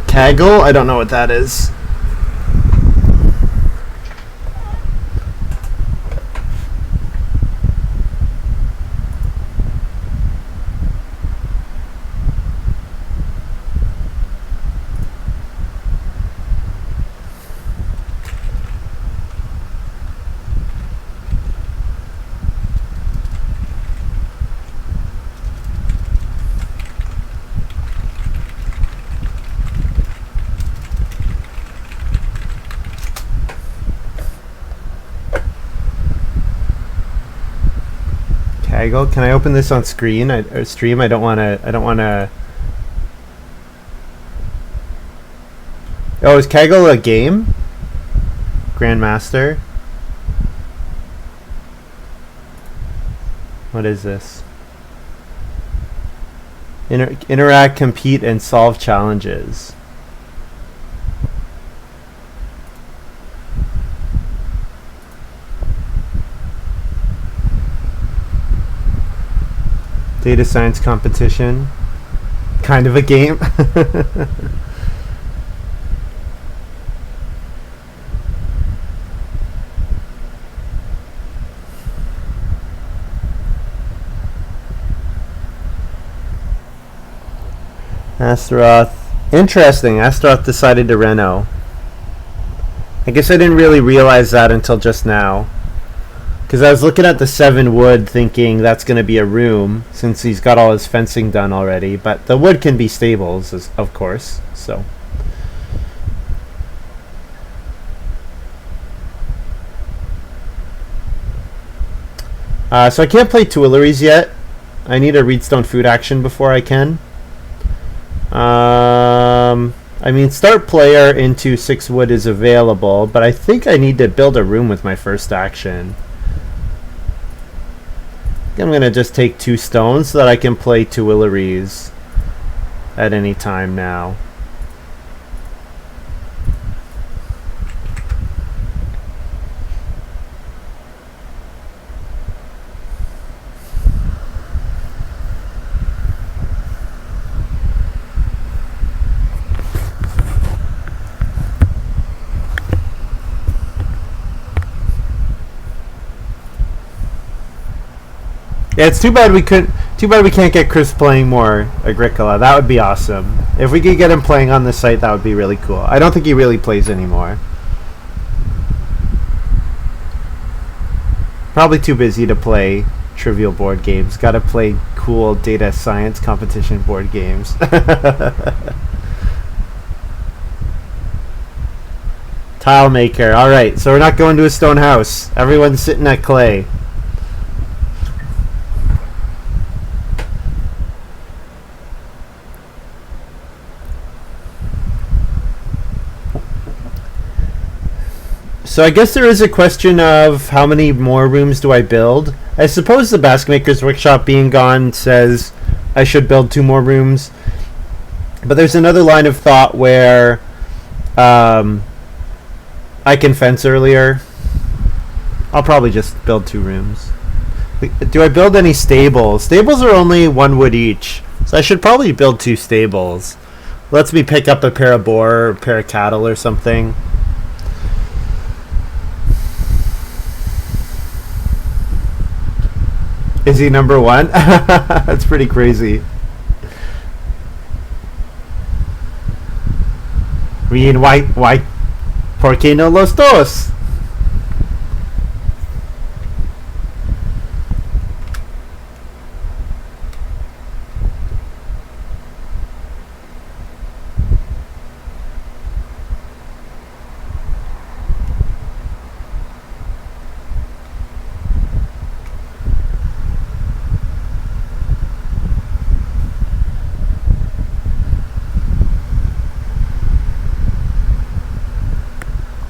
Kaggle? I don't know what that is. Kaggle? Can I open this on screen or stream? I don't want to. Oh, is Kaggle a game? Grandmaster? What is this? Interact, compete, and solve challenges. Data science competition. Kind of a game. Astaroth. Interesting. Astaroth decided to reno. I guess I didn't really realize that until just now. Because I was looking at the 7 wood thinking that's going to be a room since he's got all his fencing done already. But the wood can be stables, of course. So I can't play Tuileries yet. I need a Reedstone food action before I can. I mean, start player into 6 wood is available, but I think I need to build a room with my first action. I'm going to just take 2 stones so that I can play Tuileries at any time now. Yeah, it's too bad we can't get Chris playing more Agricola. That would be awesome. If we could get him playing on the site, that would be really cool. I don't think he really plays anymore. Probably too busy to play trivial board games. Gotta play cool data science competition board games. Tile maker. Alright, so we're not going to a stone house. Everyone's sitting at clay. So I guess there is a question of how many more rooms do I build. I suppose the Basket Maker's Workshop being gone says I should build 2 more rooms. But there's another line of thought where I can fence earlier. I'll probably just build 2 rooms. Do I build any stables? Stables are only 1 wood each. So I should probably build 2 stables. Lets me pick up a pair of boar or a pair of cattle or something. Is he number 1? That's pretty crazy. I mean, why? ¿Por qué no los dos?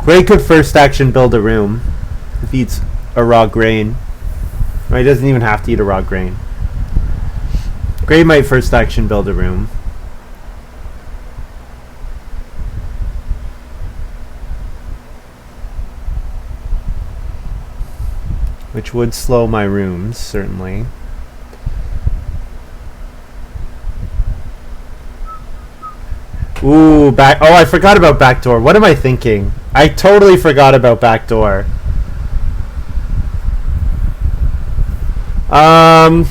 Graey could first action build a room if he eats a raw grain. Or he doesn't even have to eat a raw grain. Graey might first action build a room. Which would slow my rooms, certainly. Ooh, back. Oh, I forgot about backdoor. What am I thinking? I totally forgot about backdoor. I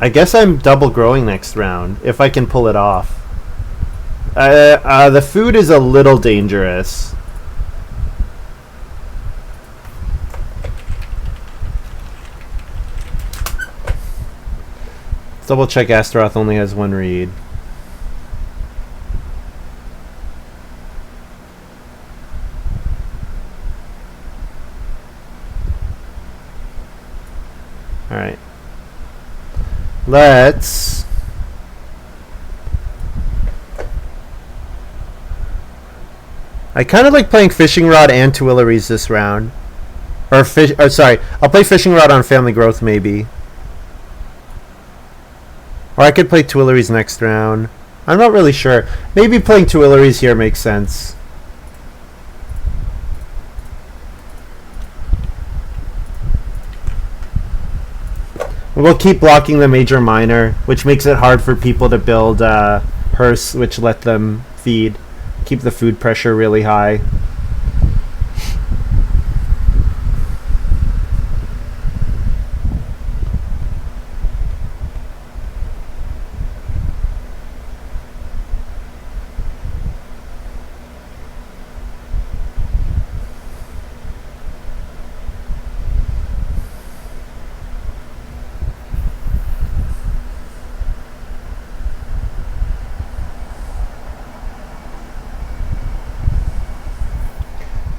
guess I'm double growing next round if I can pull it off. The food is a little dangerous. Double check Astaroth only has 1 read. Alright. Let's... I kind of like playing Fishing Rod and Tuileries this round. Sorry, I'll play Fishing Rod on Family Growth maybe. Or I could play Tuileries next round. I'm not really sure. Maybe playing Tuileries here makes sense. We'll keep blocking the major minor, which makes it hard for people to build hearse, which let them feed. Keep the food pressure really high.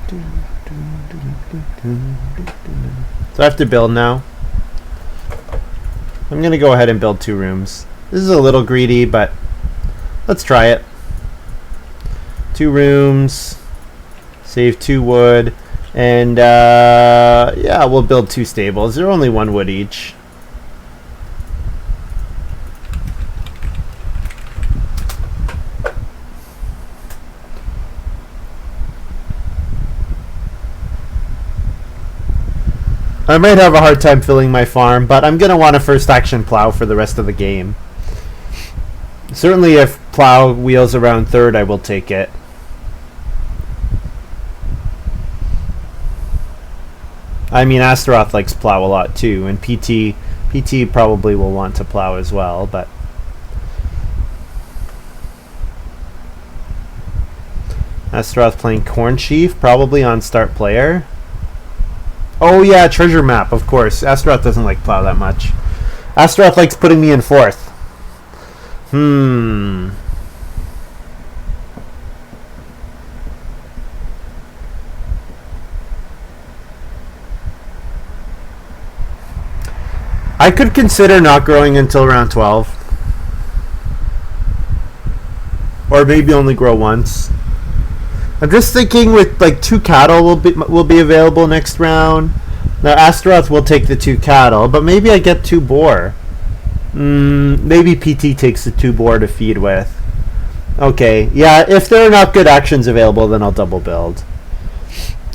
So I have to build now. I'm going to go ahead and build 2 rooms. This is a little greedy, but let's try it. 2 rooms. Save 2 wood. And yeah, we'll build 2 stables. They're only 1 wood each. I might have a hard time filling my farm, but I'm going to want a first action plow for the rest of the game. Certainly if plow wheels around 3rd, I will take it. I mean, Astaroth likes plow a lot too, and PT probably will want to plow as well, but Astaroth playing Corn Sheaf, probably on start player. Oh yeah, treasure map, of course. Astaroth doesn't like plow that much. Astaroth likes putting me in 4th. I could consider not growing until round 12. Or maybe only grow once. I'm just thinking with like 2 cattle will be available next round. Now Astaroth will take the 2 cattle, but maybe I get 2 boar. Maybe PT takes the 2 boar to feed with. Okay, yeah, if there are not good actions available, then I'll double build.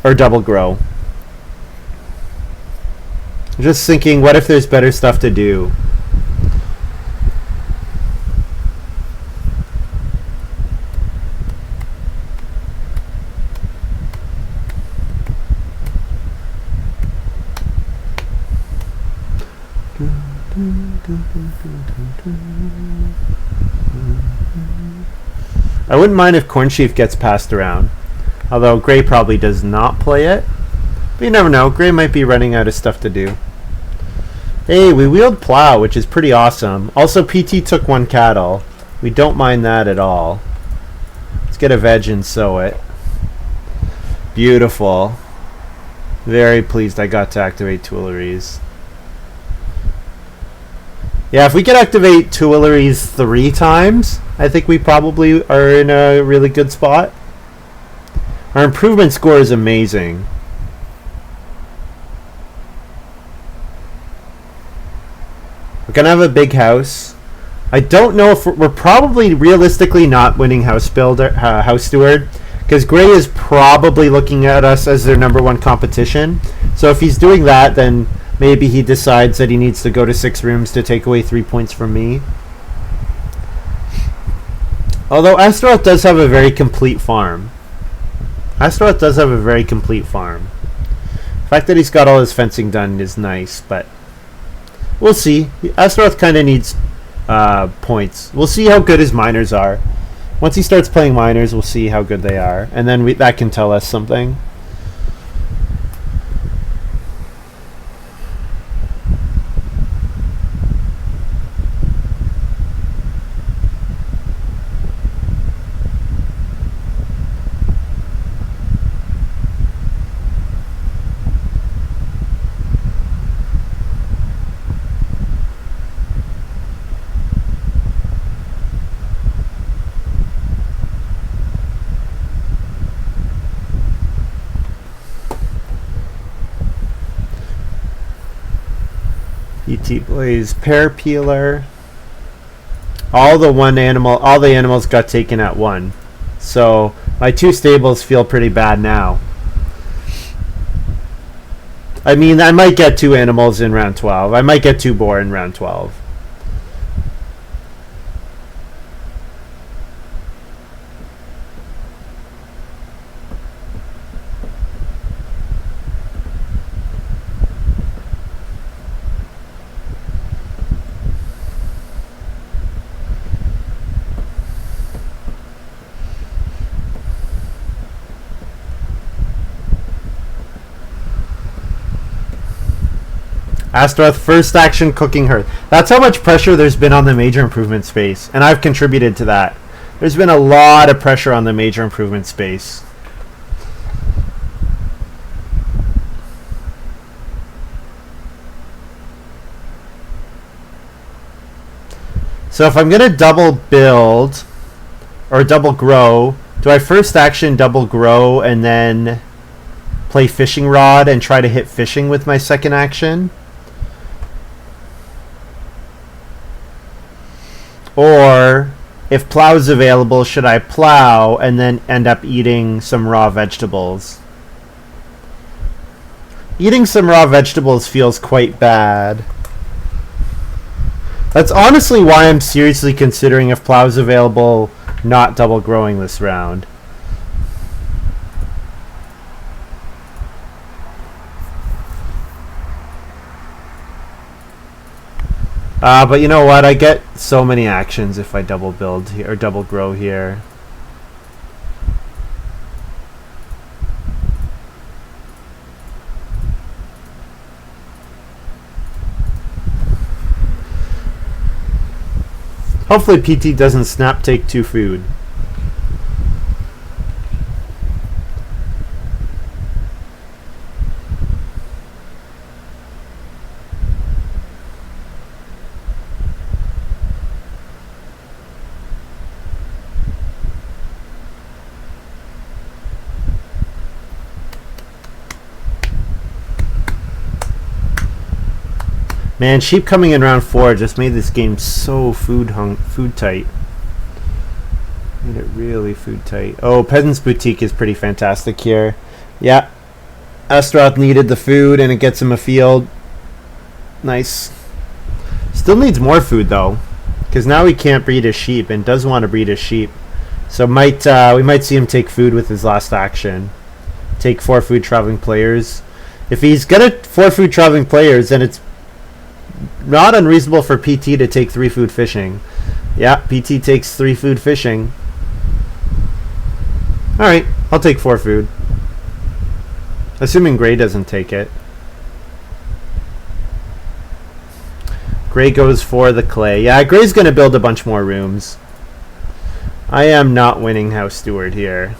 Or double grow. I'm just thinking, what if there's better stuff to do? I wouldn't mind if Corn Sheaf gets passed around. Although Graey probably does not play it. But you never know, Graey might be running out of stuff to do. Hey, we wheeled plow, which is pretty awesome. Also, PT took 1 cattle. We don't mind that at all. Let's get a veg and sow it. Beautiful. Very pleased I got to activate Tuileries. Yeah, if we could activate Tuileries 3 times, I think we probably are in a really good spot. Our improvement score is amazing. We're going to have a big house. I don't know if we're probably realistically not winning house steward, because Graey is probably looking at us as their #1 competition. So if he's doing that, then maybe he decides that he needs to go to 6 rooms to take away 3 points from me. Although Astaroth does have a very complete farm. The fact that he's got all his fencing done is nice, but we'll see. Astaroth kind of needs points. We'll see how good his miners are. Once he starts playing miners, we'll see how good they are, and then that can tell us something. ET Blaze, Pear Peeler. All the animals got taken at 1. So my 2 stables feel pretty bad now. I mean, I might get 2 animals in round 12. I might get 2 boar in round 12. Astaroth first action cooking her. That's how much pressure there's been on the major improvement space, and I've contributed to that. There's been a lot of pressure on the major improvement space. So if I'm going to double build or double grow, do I first action double grow and then play fishing rod and try to hit fishing with my second action? Or if plow's available, should I plow and then end up eating some raw vegetables? Eating some raw vegetables feels quite bad. That's honestly why I'm seriously considering, if plow's available, not double growing this round. But you know what? I get so many actions if I double build here or double grow here. Hopefully PT doesn't snap take 2 food. Man, sheep coming in round 4 just made this game so food tight. Made it really food tight. Oh, Peasant's Boutique is pretty fantastic here. Yeah, Astaroth needed the food and it gets him a field. Nice. Still needs more food though, because now he can't breed his sheep and does want to breed his sheep. So we might see him take food with his last action. Take 4 food traveling players. If he's gonna 4 food traveling players, then it's not unreasonable for PT to take 3 food fishing. Yeah, PT takes 3 food fishing. Alright, I'll take 4 food. Assuming Graey doesn't take it. Graey goes for the clay. Yeah, Grey's gonna build a bunch more rooms. I am not winning House Steward here.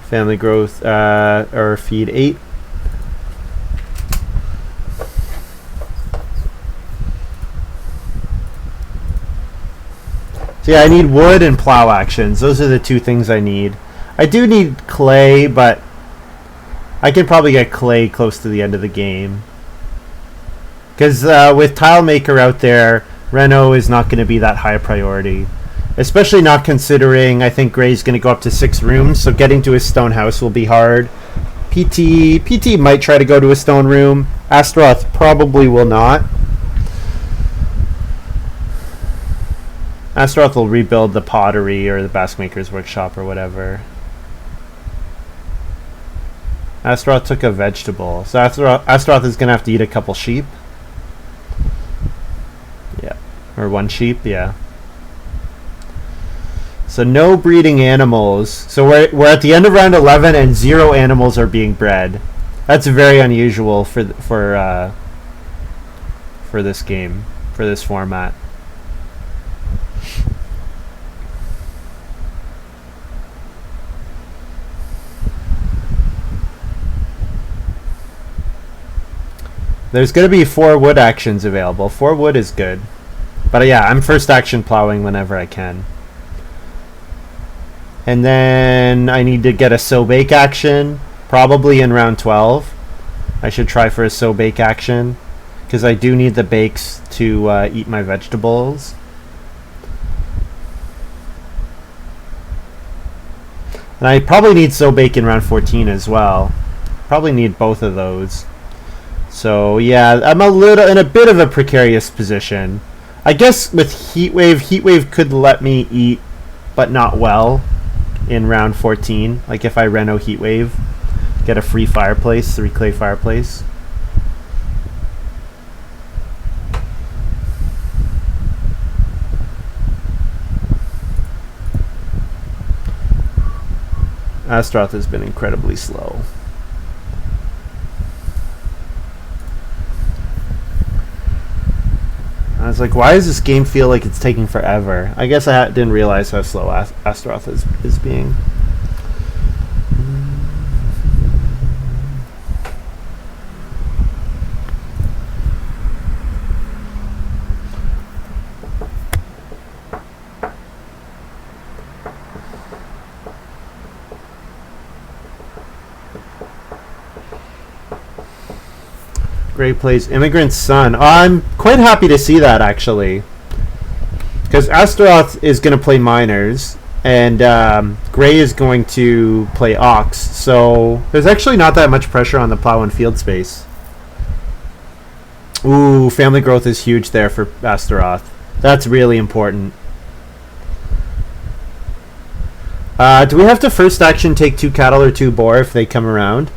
Family growth, or feed 8. So yeah, I need wood and plow actions. Those are the 2 things I need. I do need clay, but I can probably get clay close to the end of the game. Because with Tile Maker out there, Reno is not going to be that high a priority. Especially not considering I think Grey's going to go up to 6 rooms, so getting to his stone house will be hard. PT might try to go to a stone room. Astaroth probably will not. Astaroth will rebuild the pottery or the Baskmaker's workshop or whatever. Astaroth took a vegetable. So Astaroth is going to have to eat a couple sheep. Yeah. Or 1 sheep, yeah. So no breeding animals. So we're at the end of round 11 and 0 animals are being bred. That's very unusual for this game, for this format. There's going to be 4 wood actions available. 4 wood is good. But yeah, I'm first action plowing whenever I can. And then I need to get a sow bake action, probably in round 12. I should try for a sow bake action, because I do need the bakes to eat my vegetables. And I probably need sow bake in round 14 as well. Probably need both of those. So yeah, I'm in a bit of a precarious position. I guess with Heatwave could let me eat, but not well. In round 14, like if I Reno Heatwave, get a free fireplace, 3 clay fireplace. Astaroth has been incredibly slow. I was like, why does this game feel like it's taking forever? I guess I didn't realize how slow Astaroth is being. Graey plays Immigrant Son. Oh, I'm quite happy to see that, actually. Because Astaroth is going to play Miners, and Graey is going to play Ox. So there's actually not that much pressure on the plow and field space. Ooh, family growth is huge there for Astaroth. That's really important. Do we have to first action take 2 cattle or 2 boar if they come around?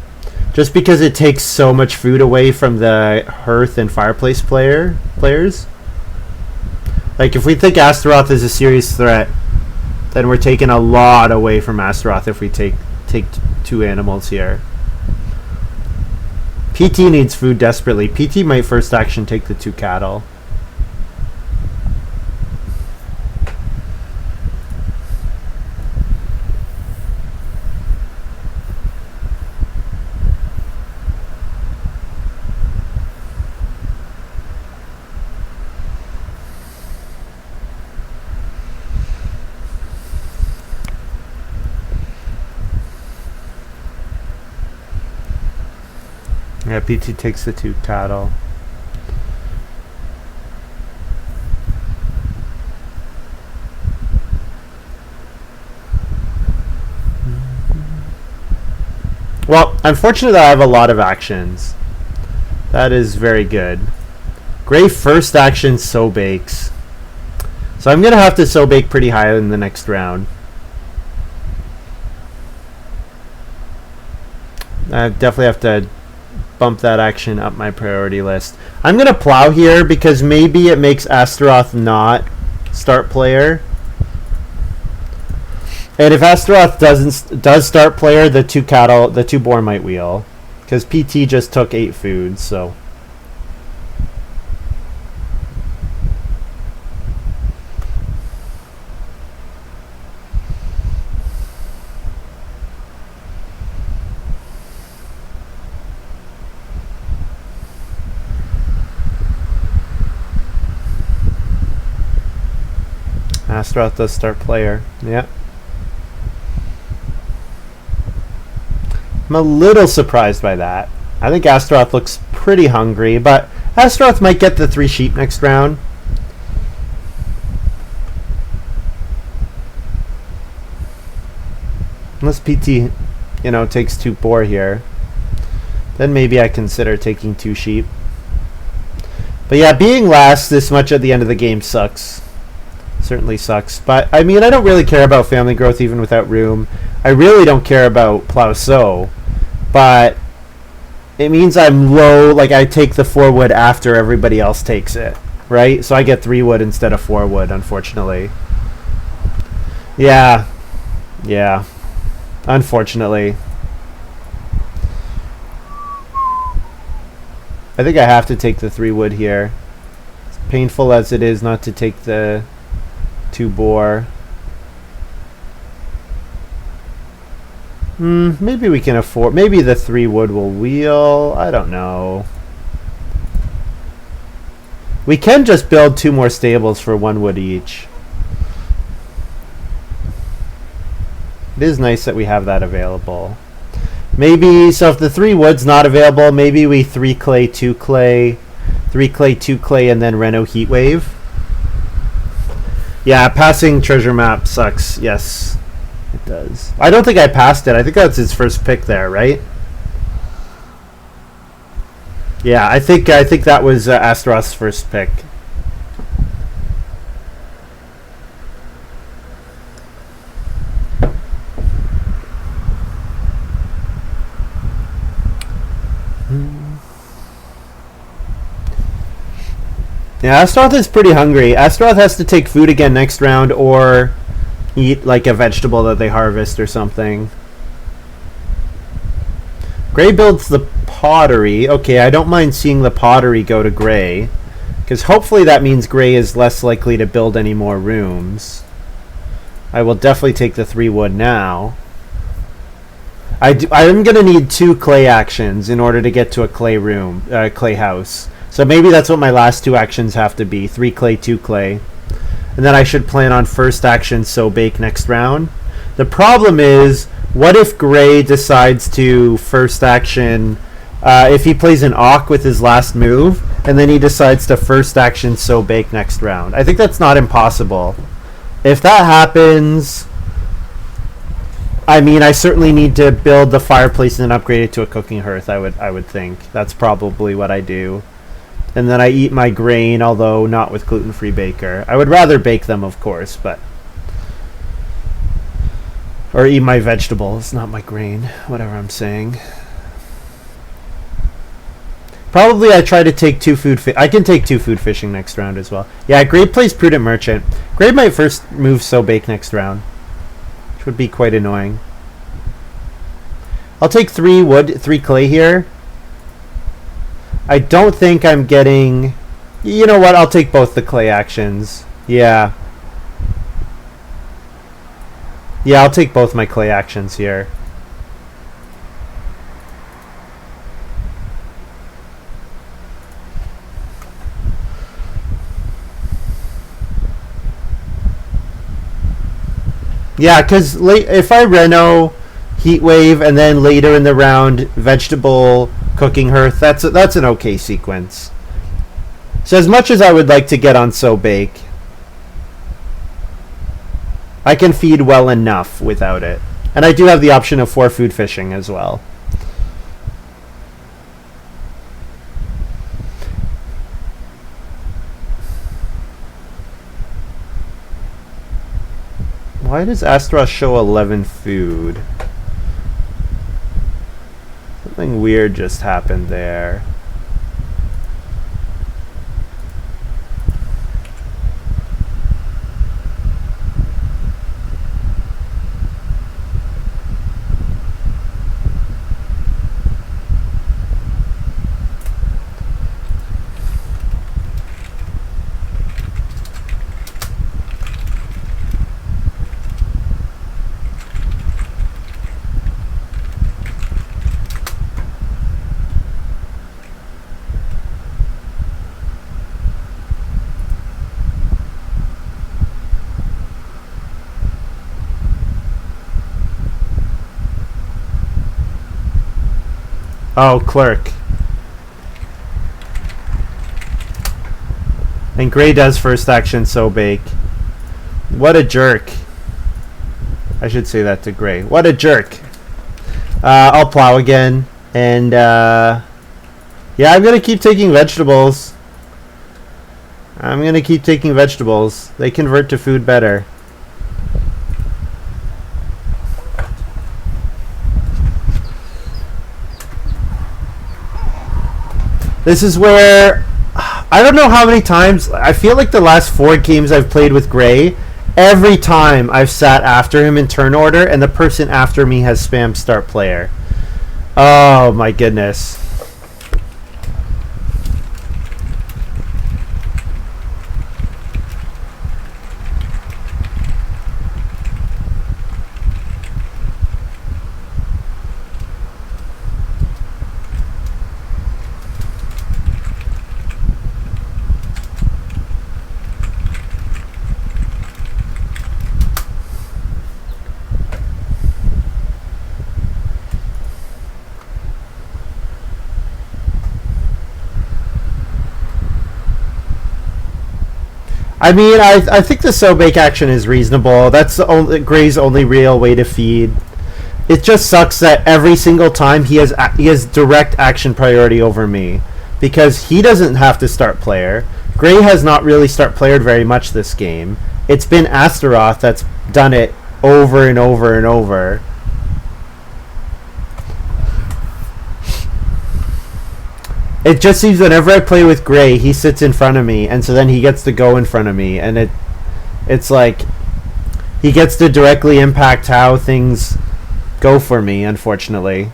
Just because it takes so much food away from the hearth and fireplace players. Like, if we think Astaroth is a serious threat, then we're taking a lot away from Astaroth if we take 2 animals here. PT needs food desperately. PT might first action take the 2 cattle. Yeah, PT takes the 2 cattle. Well, unfortunately I have a lot of actions. That is very good. Graey first action so bakes. So I'm going to have to so bake pretty high in the next round. I definitely have to bump that action up my priority list. I'm going to plow here because maybe it makes Astaroth not start player. And if Astaroth does start player, the 2 cattle, the 2 boar might wheel. Because PT just took 8 food, so. Astaroth does start player. Yeah. I'm a little surprised by that. I think Astaroth looks pretty hungry, but Astaroth might get the 3 sheep next round. Unless PT, takes 2 boar here. Then maybe I consider taking 2 sheep. But yeah, being last this much at the end of the game sucks. Certainly sucks. But I mean, I don't really care about family growth even without room. I really don't care about plow sow. But it means I'm low, like I take the 4 wood after everybody else takes it, right? So I get 3 wood instead of 4 wood, unfortunately. Yeah. Unfortunately. I think I have to take the 3 wood here. As painful as it is not to take the 2 boar. Maybe we can afford. Maybe the 3 wood will wheel. I don't know. We can just build 2 more stables for 1 wood each. It is nice that we have that available. Maybe, so if the 3 wood's not available, maybe we 3 clay, 2 clay, 3 clay, 2 clay, and then Reno Heatwave. Yeah, passing treasure map sucks. Yes, it does. I don't think I passed it. I think that's his first pick there, right? Yeah, I think that was Astaroth's first pick. Yeah, Astaroth is pretty hungry. Astaroth has to take food again next round or eat like a vegetable that they harvest or something. Graey builds the pottery. Okay, I don't mind seeing the pottery go to Graey, because hopefully that means Graey is less likely to build any more rooms. I will definitely take the 3 wood now. I'm going to need 2 clay actions in order to get to a clay room, clay house. So maybe that's what my last 2 actions have to be. 3 clay, 2 clay. And then I should plan on first action sow bake next round. The problem is, what if Graey decides to first action if he plays an Awk with his last move, and then he decides to first action So Bake next round. I think that's not impossible. If that happens, I mean, I certainly need to build the fireplace and then upgrade it to a cooking hearth. I would think that's probably what I do, and then I eat my grain, although not with gluten-free baker. I would rather bake them, of course, but or eat my vegetables, not my grain. Whatever I'm saying. Probably I try to take 2 food. I can take 2 food fishing next round as well. Yeah, Graey plays Prudent Merchant. Graey might first move So Bake next round, which would be quite annoying. I'll take 3 wood, 3 clay here. I don't think I'm getting... You know what? I'll take both the clay actions. Yeah. Yeah, I'll take both my clay actions here. Yeah, because if I Reno, Heat Wave, and then later in the round, Vegetable, Cooking Hearth, that's an okay sequence. So as much as I would like to get on So Bake, I can feed well enough without it. And I do have the option of 4 food fishing as well. Why does Astaroth show 11 food? Something weird just happened there. Oh, Clerk. And Graey does first action So Bake. What a jerk. I should say that to Graey. What a jerk. I'll plow again. And, yeah, I'm going to keep taking vegetables. I'm going to keep taking vegetables. They convert to food better. This is where, I don't know how many times, I feel like the last 4 games I've played with Graey, every time I've sat after him in turn order and the person after me has spammed start player. Oh my goodness. I mean, I think the So Bake action is reasonable. That's Gray's only real way to feed. It just sucks that every single time he has direct action priority over me, because he doesn't have to start player. Graey has not really start playered very much this game. It's been Astaroth that's done it over and over and over. It just seems whenever I play with Graey, he sits in front of me, and so then he gets to go in front of me, and it's like he gets to directly impact how things go for me, unfortunately.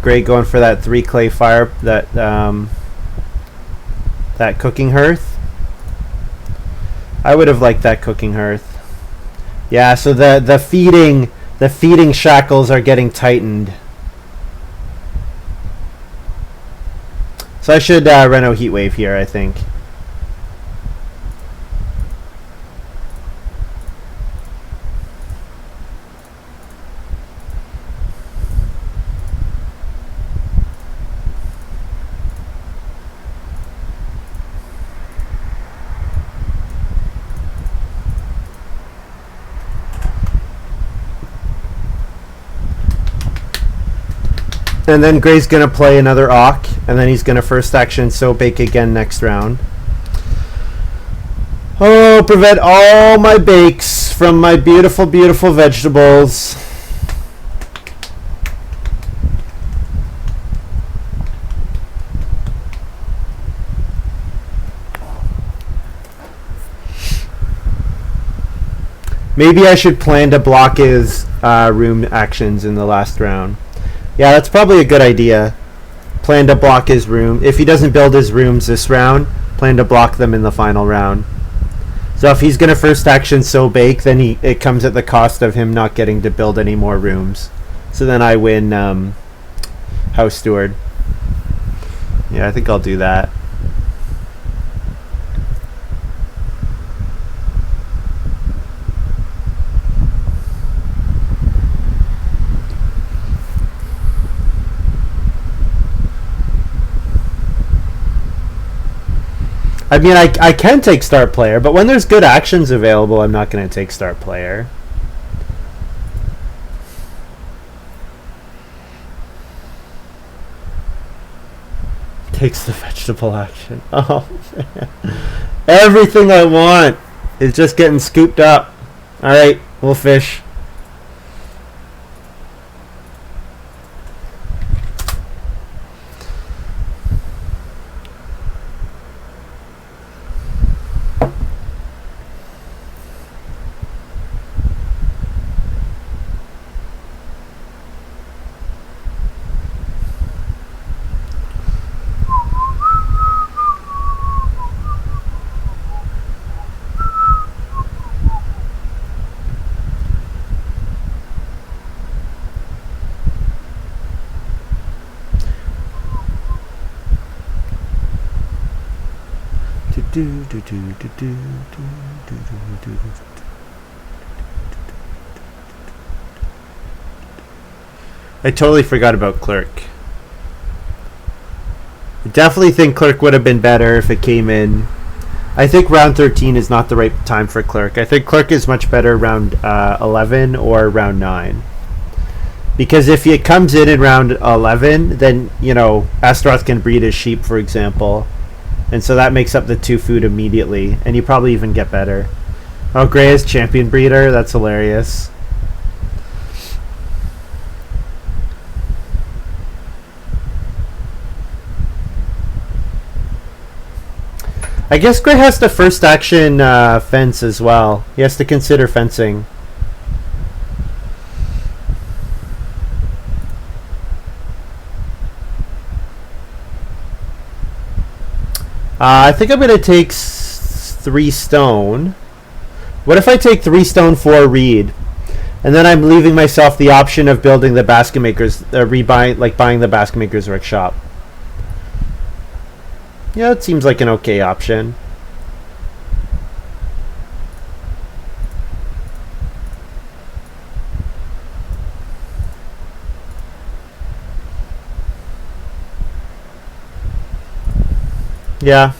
Great, going for that 3 clay fire, that cooking hearth. I would have liked that cooking hearth. Yeah, so the The feeding shackles are getting tightened. So I should reno heat wave here, I think. And then Gray's going to play another Awk, and then he's going to first action So Bake again next round. Oh, prevent all my bakes from my beautiful, beautiful vegetables. Maybe I should plan to block his room actions in the last round. Yeah, that's probably a good idea. Plan to block his room. If he doesn't build his rooms this round, plan to block them in the final round. So if he's going to first action So Bake, then it comes at the cost of him not getting to build any more rooms. So then I win House Steward. Yeah, I think I'll do that. I mean, I can take start player, but when there's good actions available, I'm not going to take start player. Takes the vegetable action. Oh, man. Everything I want is just getting scooped up. All right, we'll fish. I totally forgot about Clerk. I definitely think Clerk would have been better if it came in. I think round 13 is not the right time for Clerk. I think Clerk is much better round 11 or round 9. Because if it comes in round 11, then, you know, Astaroth can breed his sheep, for example. And so that makes up the 2 food immediately. And you probably even get better. Oh, Grey is champion breeder? That's hilarious. I guess Grey has to first action fence as well. He has to consider fencing. I think I'm going to take 3 stone. What if I take 3 stone, 4 reed? And then I'm leaving myself the option of building the basket makers, buying the basket makers workshop. Yeah, it seems like an okay option. Yeah.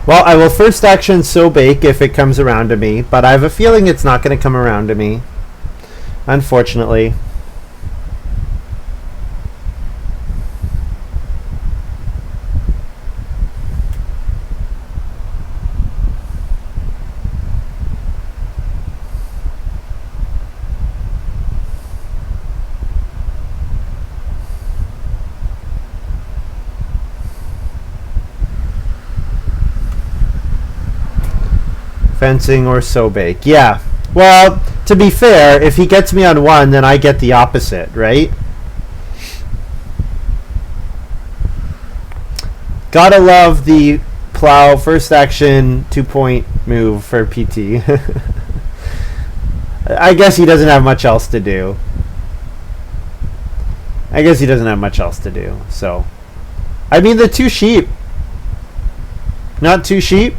Well, I will first action So Bake if it comes around to me, but I have a feeling it's not going to come around to me. Unfortunately. Fencing or So Bake. Yeah. Well, to be fair, if he gets me on 1, then I get the opposite, right? Gotta love the plow first action 2-point move for PT. I guess he doesn't have much else to do. So, I mean, the 2 sheep. Not 2 sheep.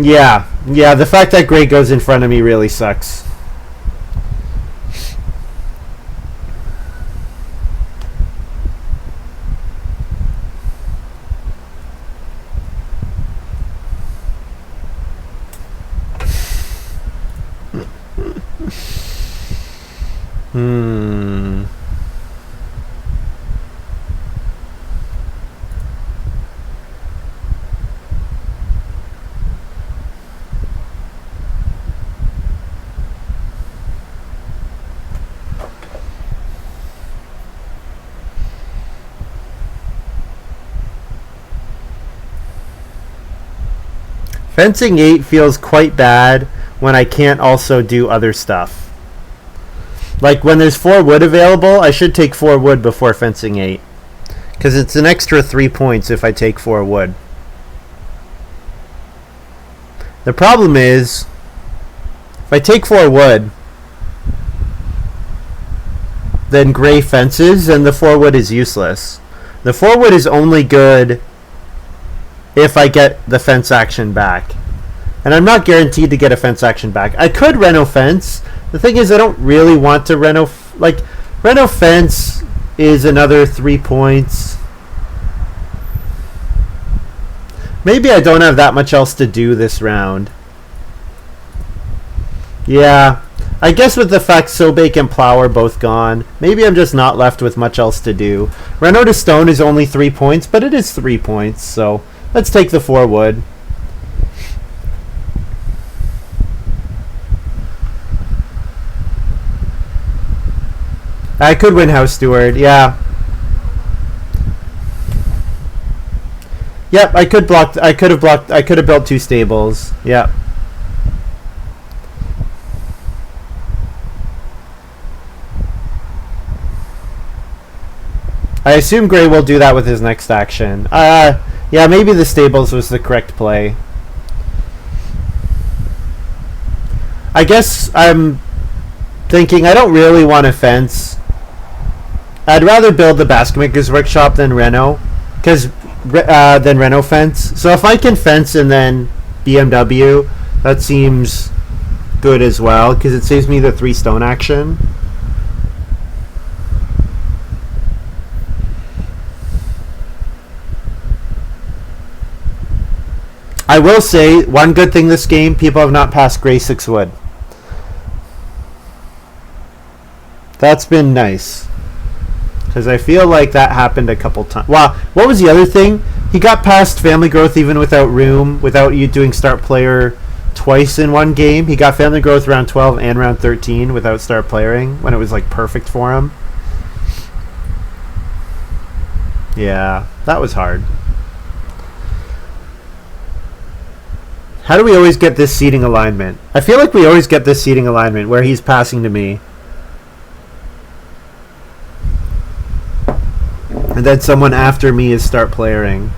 Yeah, the fact that Graey goes in front of me really sucks. Fencing 8 feels quite bad when I can't also do other stuff. Like when there's 4 wood available, I should take 4 wood before fencing 8. Because it's an extra 3 points if I take 4 wood. The problem is, if I take 4 wood, then Graey fences and the 4 wood is useless. The 4 wood is only good if I get the fence action back. And I'm not guaranteed to get a fence action back. I could Reno fence. The thing is, I don't really want to Reno fence is another 3 points. Maybe I don't have that much else to do this round. Yeah, I guess with the fact Sobake and Plow are both gone, maybe I'm just not left with much else to do. Reno to Stone is only 3 points, but it is 3 points, so let's take the 4 wood. I could win House Steward, yeah. Yep, I could have built 2 stables. Yep. I assume Graey will do that with his next action. Yeah, maybe the stables was the correct play. I guess I'm thinking I don't really want to fence. I'd rather build the Basket Maker's Workshop than Reno, than Reno fence. So if I can fence and then BMW, that seems good as well, because it saves me the 3 stone action. I will say, one good thing this game, people have not passed Graey 6 wood. That's been nice. Because I feel like that happened a couple times. Wow, what was the other thing? He got past Family Growth even without room, without you doing Start Player twice in one game. He got Family Growth round 12 and round 13 without Start Playering, when it was like perfect for him. Yeah, that was hard. How do we always get this seating alignment? I feel like we always get this seating alignment where he's passing to me. And then someone after me is Start Playering.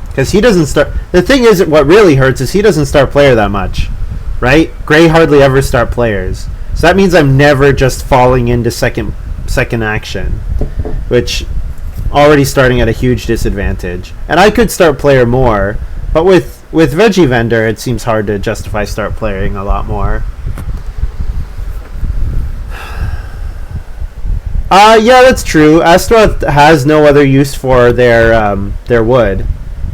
Because he doesn't start... The thing is, what really hurts is he doesn't Start Player that much. Right? Graey hardly ever Start Players. So that means I'm never just falling into second action. Which, already starting at a huge disadvantage. And I could Start Player more. But with Veggie Vendor, it seems hard to justify Start Playing a lot more. Yeah, that's true. Astaroth has no other use for their wood.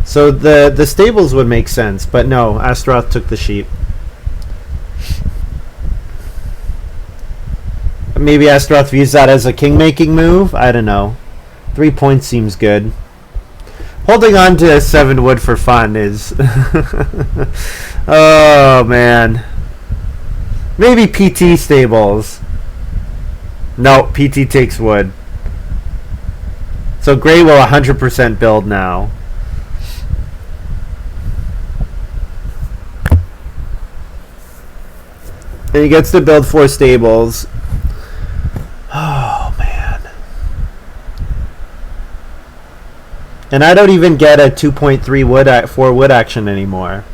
So the stables would make sense, but no, Astaroth took the sheep. Maybe Astaroth views that as a king-making move? I don't know. 3 points seems good. Holding on to 7 wood for fun is... Oh, man. Maybe PT stables. No, PT takes wood. So Graey will 100% build now. And he gets to build 4 stables. Oh, man. And I don't even get a 2.3 wood 4 wood action anymore.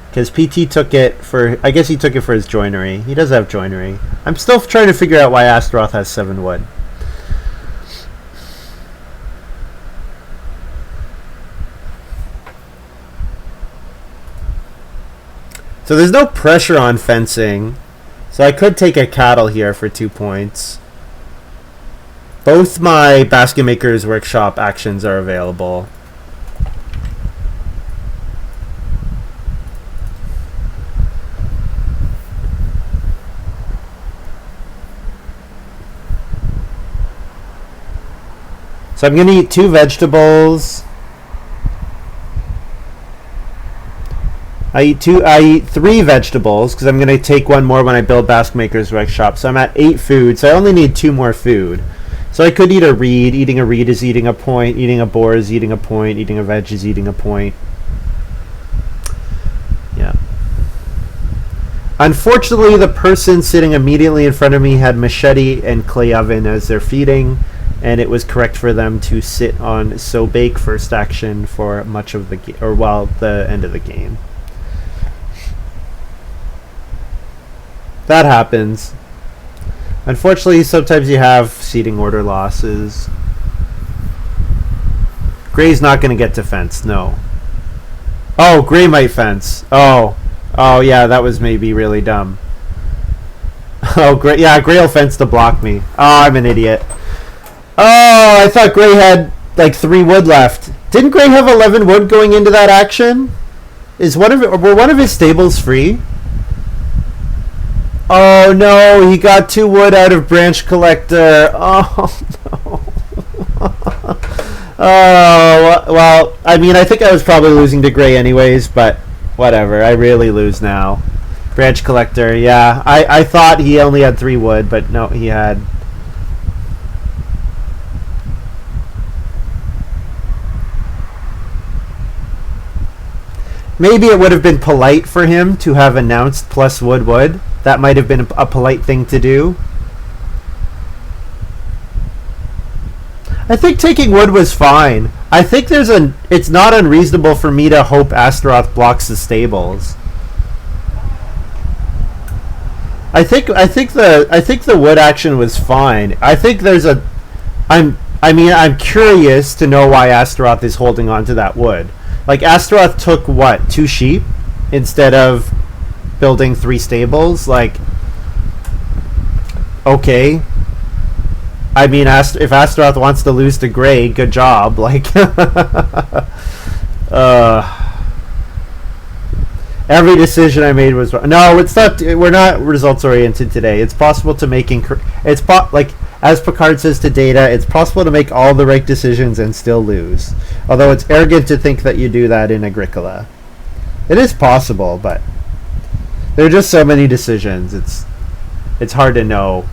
Because PT took it for... I guess he took it for his joinery. He does have joinery. I'm still trying to figure out why Astaroth has 7 wood. So there's no pressure on fencing. So I could take a cattle here for 2 points. Both my Basket Maker's Workshop actions are available. So I'm going to eat 2 vegetables. I eat 3 vegetables because I'm going to take 1 more when I build Basket Maker's Workshop. So I'm at 8 food. So I only need 2 more food. So I could eat a reed. Eating a reed is eating a point. Eating a boar is eating a point. Eating a veg is eating a point. Yeah. Unfortunately, the person sitting immediately in front of me had machete and clay oven as their feeding. And it was correct for them to sit on So Bake first action for much of the game, or while the end of the game. That happens. Unfortunately, sometimes you have seating order losses. Gray's not going to get to fence, no. Oh, Graey might fence. Oh, yeah, that was maybe really dumb. Oh, Graey, yeah, Graey will fence to block me. Oh, I'm an idiot. Oh, I thought Graey had like 3 wood left. Didn't Graey have 11 wood going into that action? Were one of his stables free? Oh no, he got 2 wood out of Branch Collector. Oh no. Oh, well, I mean, I think I was probably losing to Graey anyways, but whatever. I really lose now. Branch Collector, yeah. I thought he only had 3 wood, but no, he had... Maybe it would have been polite for him to have announced plus wood. That might have been a polite thing to do. I think taking wood was fine. I think it's not unreasonable for me to hope Astaroth blocks the stables. I think the wood action was fine. I think I'm curious to know why Astaroth is holding on to that wood. Like, Astaroth took, what, 2 sheep instead of building 3 stables? Like, okay. I mean, if Astaroth wants to lose to Graey, good job. Like, every decision I made was wrong. No, it's not. We're not results oriented today. It's possible to make like as Picard says to Data, it's possible to make all the right decisions and still lose. Although it's arrogant to think that you do that in Agricola. It is possible, but there are just so many decisions. It's hard to know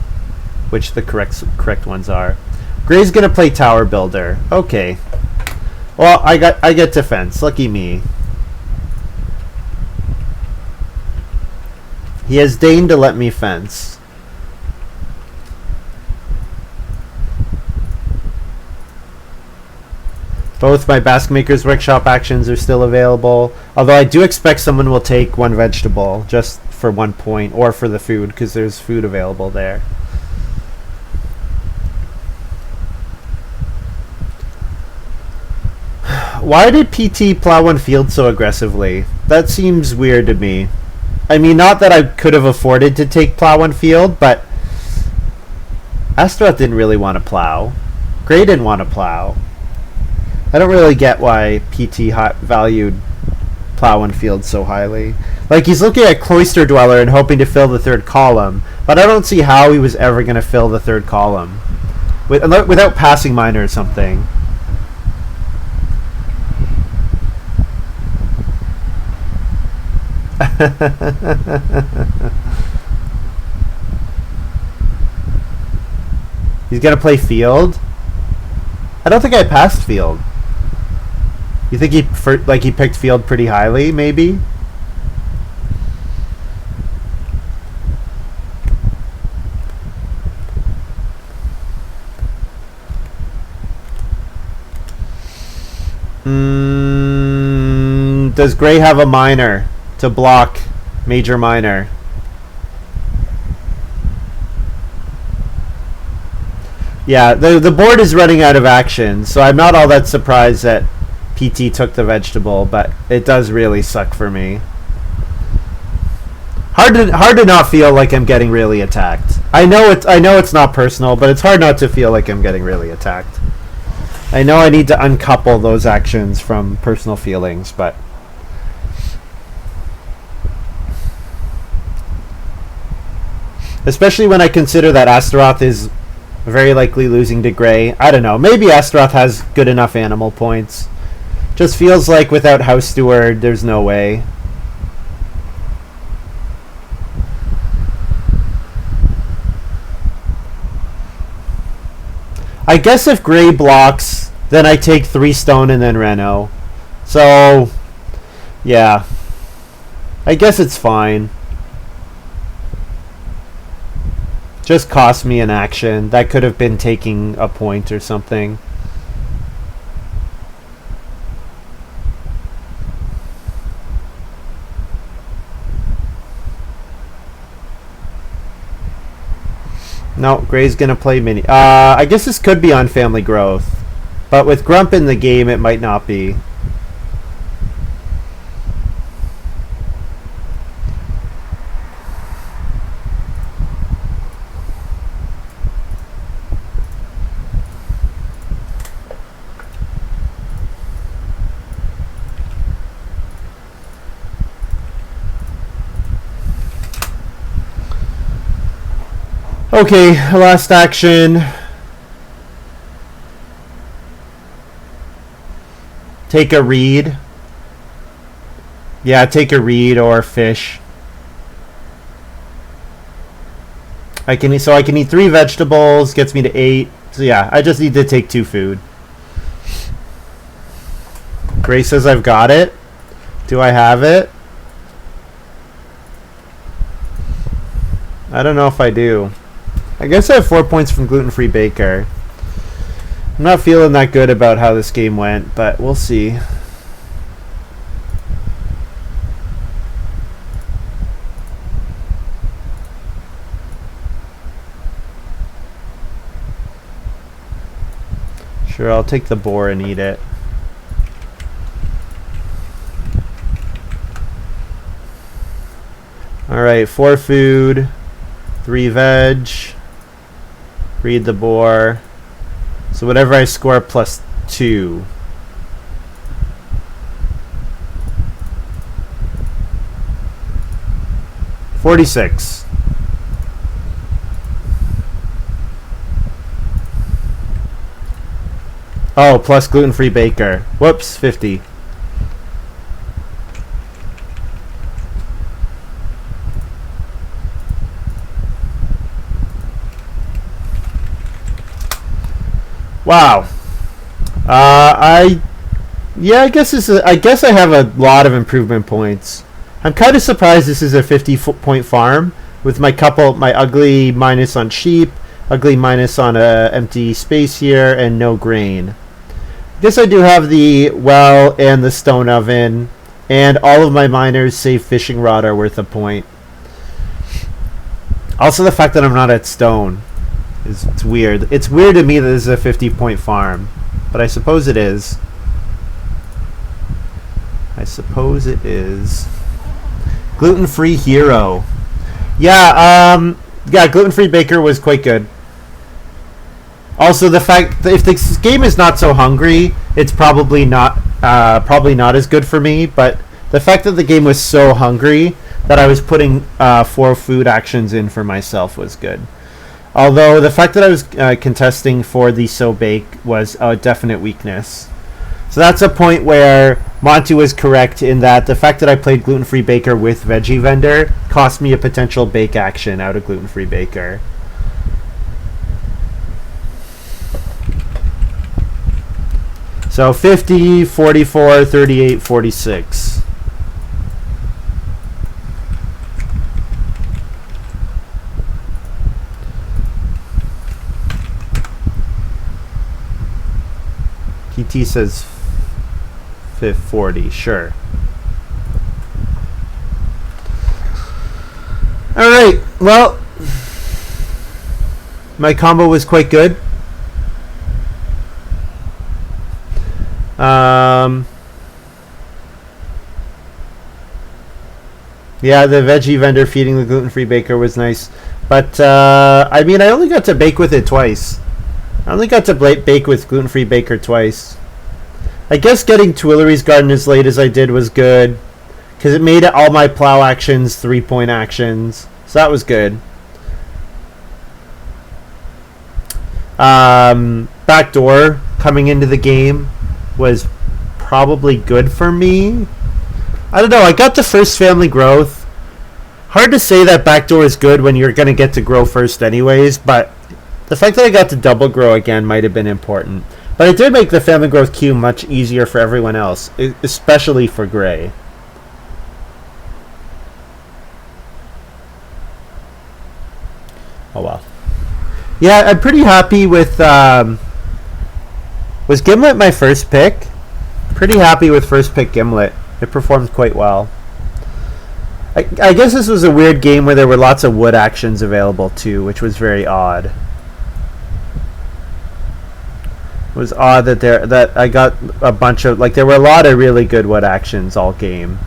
which the correct ones are. Gray's gonna play Tower Builder. Okay. Well, I get defense. Lucky me. He has deigned to let me fence. Both my Basket Maker's Workshop actions are still available. Although I do expect someone will take 1 vegetable just for 1 point, or for the food, because there's food available there. Why did PT plow 1 field so aggressively? That seems weird to me. I mean, not that I could have afforded to take plow 1 field, but Astaroth didn't really want to plow. Graey didn't want to plow. I don't really get why PT valued plow 1 field so highly. Like, he's looking at Cloister Dweller and hoping to fill the 3rd column, but I don't see how he was ever going to fill the 3rd column without passing miner or something. He's gonna play field. I don't think I passed field. You think he picked field pretty highly, maybe? Does Graey have a miner to block major miner? Yeah, the board is running out of action, so I'm not all that surprised that PT took the vegetable, but it does really suck for me. Hard to not feel like I'm getting really attacked. I know it's not personal, but it's hard not to feel like I'm getting really attacked. I know I need to uncouple those actions from personal feelings, but especially when I consider that Astaroth is very likely losing to Graey. I don't know. Maybe Astaroth has good enough animal points. Just feels like without House Steward, there's no way. I guess if Graey blocks, then I take 3 stone and then Reno. So, yeah. I guess it's fine. Just cost me an action. That could have been taking a point or something. No, Gray's gonna play mini. I guess this could be on Family Growth, but with Grump in the game, it might not be. Okay, last action. Take a reed. Yeah, take a reed or fish. I can eat 3 vegetables, gets me to 8. So yeah, I just need to take 2 food. Grace says I've got it. Do I have it? I don't know if I do. I guess I have 4 points from gluten-free baker. I'm not feeling that good about how this game went, but we'll see. Sure, I'll take the boar and eat it. Alright, 4 food, 3 veg. Read the boar. So whatever I score plus 2. $46. Oh, plus gluten-free baker. Whoops, 50. Wow. I guess I have a lot of improvement points. I'm kind of surprised this is a 50-point farm with my ugly minus on sheep, ugly minus on a empty space here, and no grain. I guess I do have the well and the stone oven, and all of my miners save fishing rod are worth a point. Also the fact that I'm not at stone. It's weird. It's weird to me that this is a 50-point farm, but I suppose it is. Gluten-free hero. Yeah, gluten-free baker was quite good. Also, the fact that if this game is not so hungry, it's probably not as good for me. But the fact that the game was so hungry that I was putting 4 food actions in for myself was good. Although the fact that I was contesting for the So Bake was a definite weakness. So that's a point where Monty was correct in that the fact that I played gluten-free baker with veggie vendor cost me a potential bake action out of gluten-free baker. So 50, 44, 38, 46. PT says 40, sure. Alright, well, my combo was quite good. Yeah, the veggie vendor feeding the gluten-free baker was nice. But, I mean, I only got to bake with it twice. I only got to bake with gluten-free baker twice. I guess getting Tuileries Garden as late as I did was good, because it made all my plow actions 3-point actions. So that was good. Backdoor coming into the game was probably good for me. I don't know. I got the first family growth. Hard to say that backdoor is good when you're going to get to grow first anyways, but the fact that I got to double grow again might have been important. But it did make the family growth queue much easier for everyone else, especially for Graey. Oh well. Yeah, I'm pretty happy with... was Gimlet my first pick? Pretty happy with first pick Gimlet. It performed quite well. I guess this was a weird game where there were lots of wood actions available too, which was very odd. It was odd that I got a bunch of, like, there were a lot of really good wood actions all game.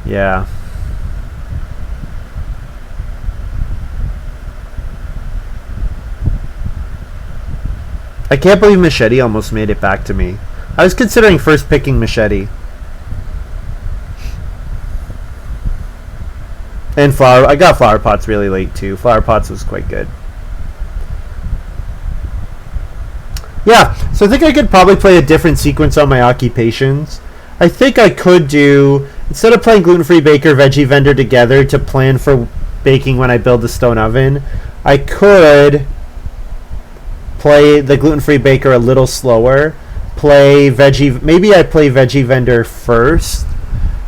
Yeah. I can't believe Machete almost made it back to me. I was considering first picking Machete. And flower. I got flower pots really late too. Flower pots was quite good. Yeah, so I think I could probably play a different sequence on my occupations. I think I could do, instead of playing gluten-free baker, veggie vendor together to plan for baking when I build the stone oven, I could play the gluten-free baker a little slower. Maybe I play veggie vendor first,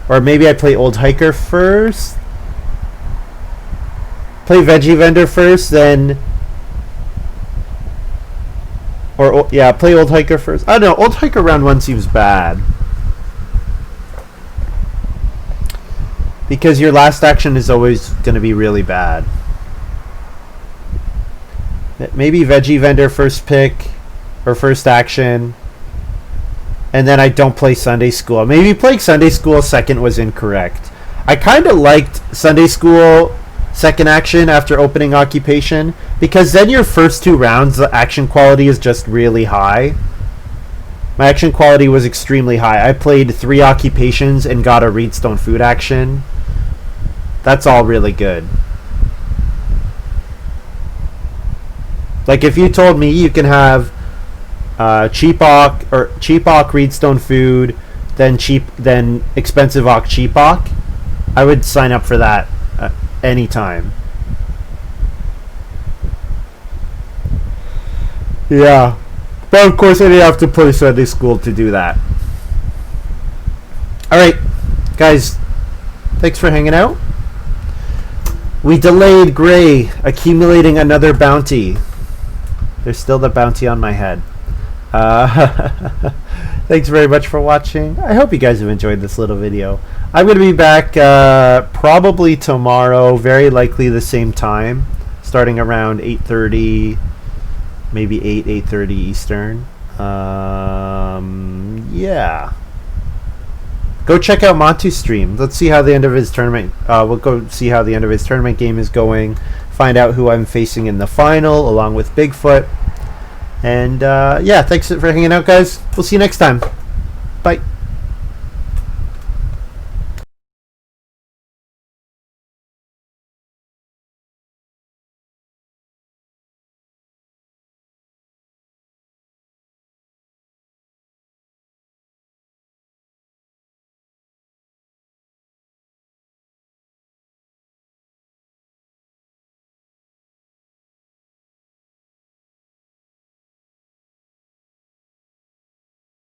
or maybe I play old hiker first. Play veggie vendor first, then, or yeah, play old hiker first. I don't know. Old hiker round 1 seems bad because your last action is always going to be really bad. Maybe veggie vendor first pick or first action, and then I don't play Sunday school. Maybe playing Sunday school second was incorrect. I kind of liked Sunday school second action after opening occupation, because then your first 2 rounds the action quality is just really high. My action quality was extremely high. I played 3 occupations and got a Reedstone food action. That's all really good. Like, if you told me you can have cheap Ock Reedstone food, then expensive Ock cheap Ock, I would sign up for that anytime. Yeah, but of course I didn't have to play Sunday school to do that. Alright, guys, thanks for hanging out. We delayed Graey accumulating another bounty. There's still the bounty on my head. Thanks very much for watching. I hope you guys have enjoyed this little video. I'm going to be back probably tomorrow, very likely the same time, starting around 8:30, maybe 8:30 Eastern. Yeah. Go check out Montu's stream. Let's see how the end of his tournament. We'll go see how the end of his tournament game is going. Find out who I'm facing in the final, along with Bigfoot. And yeah, thanks for hanging out, guys. We'll see you next time. Bye.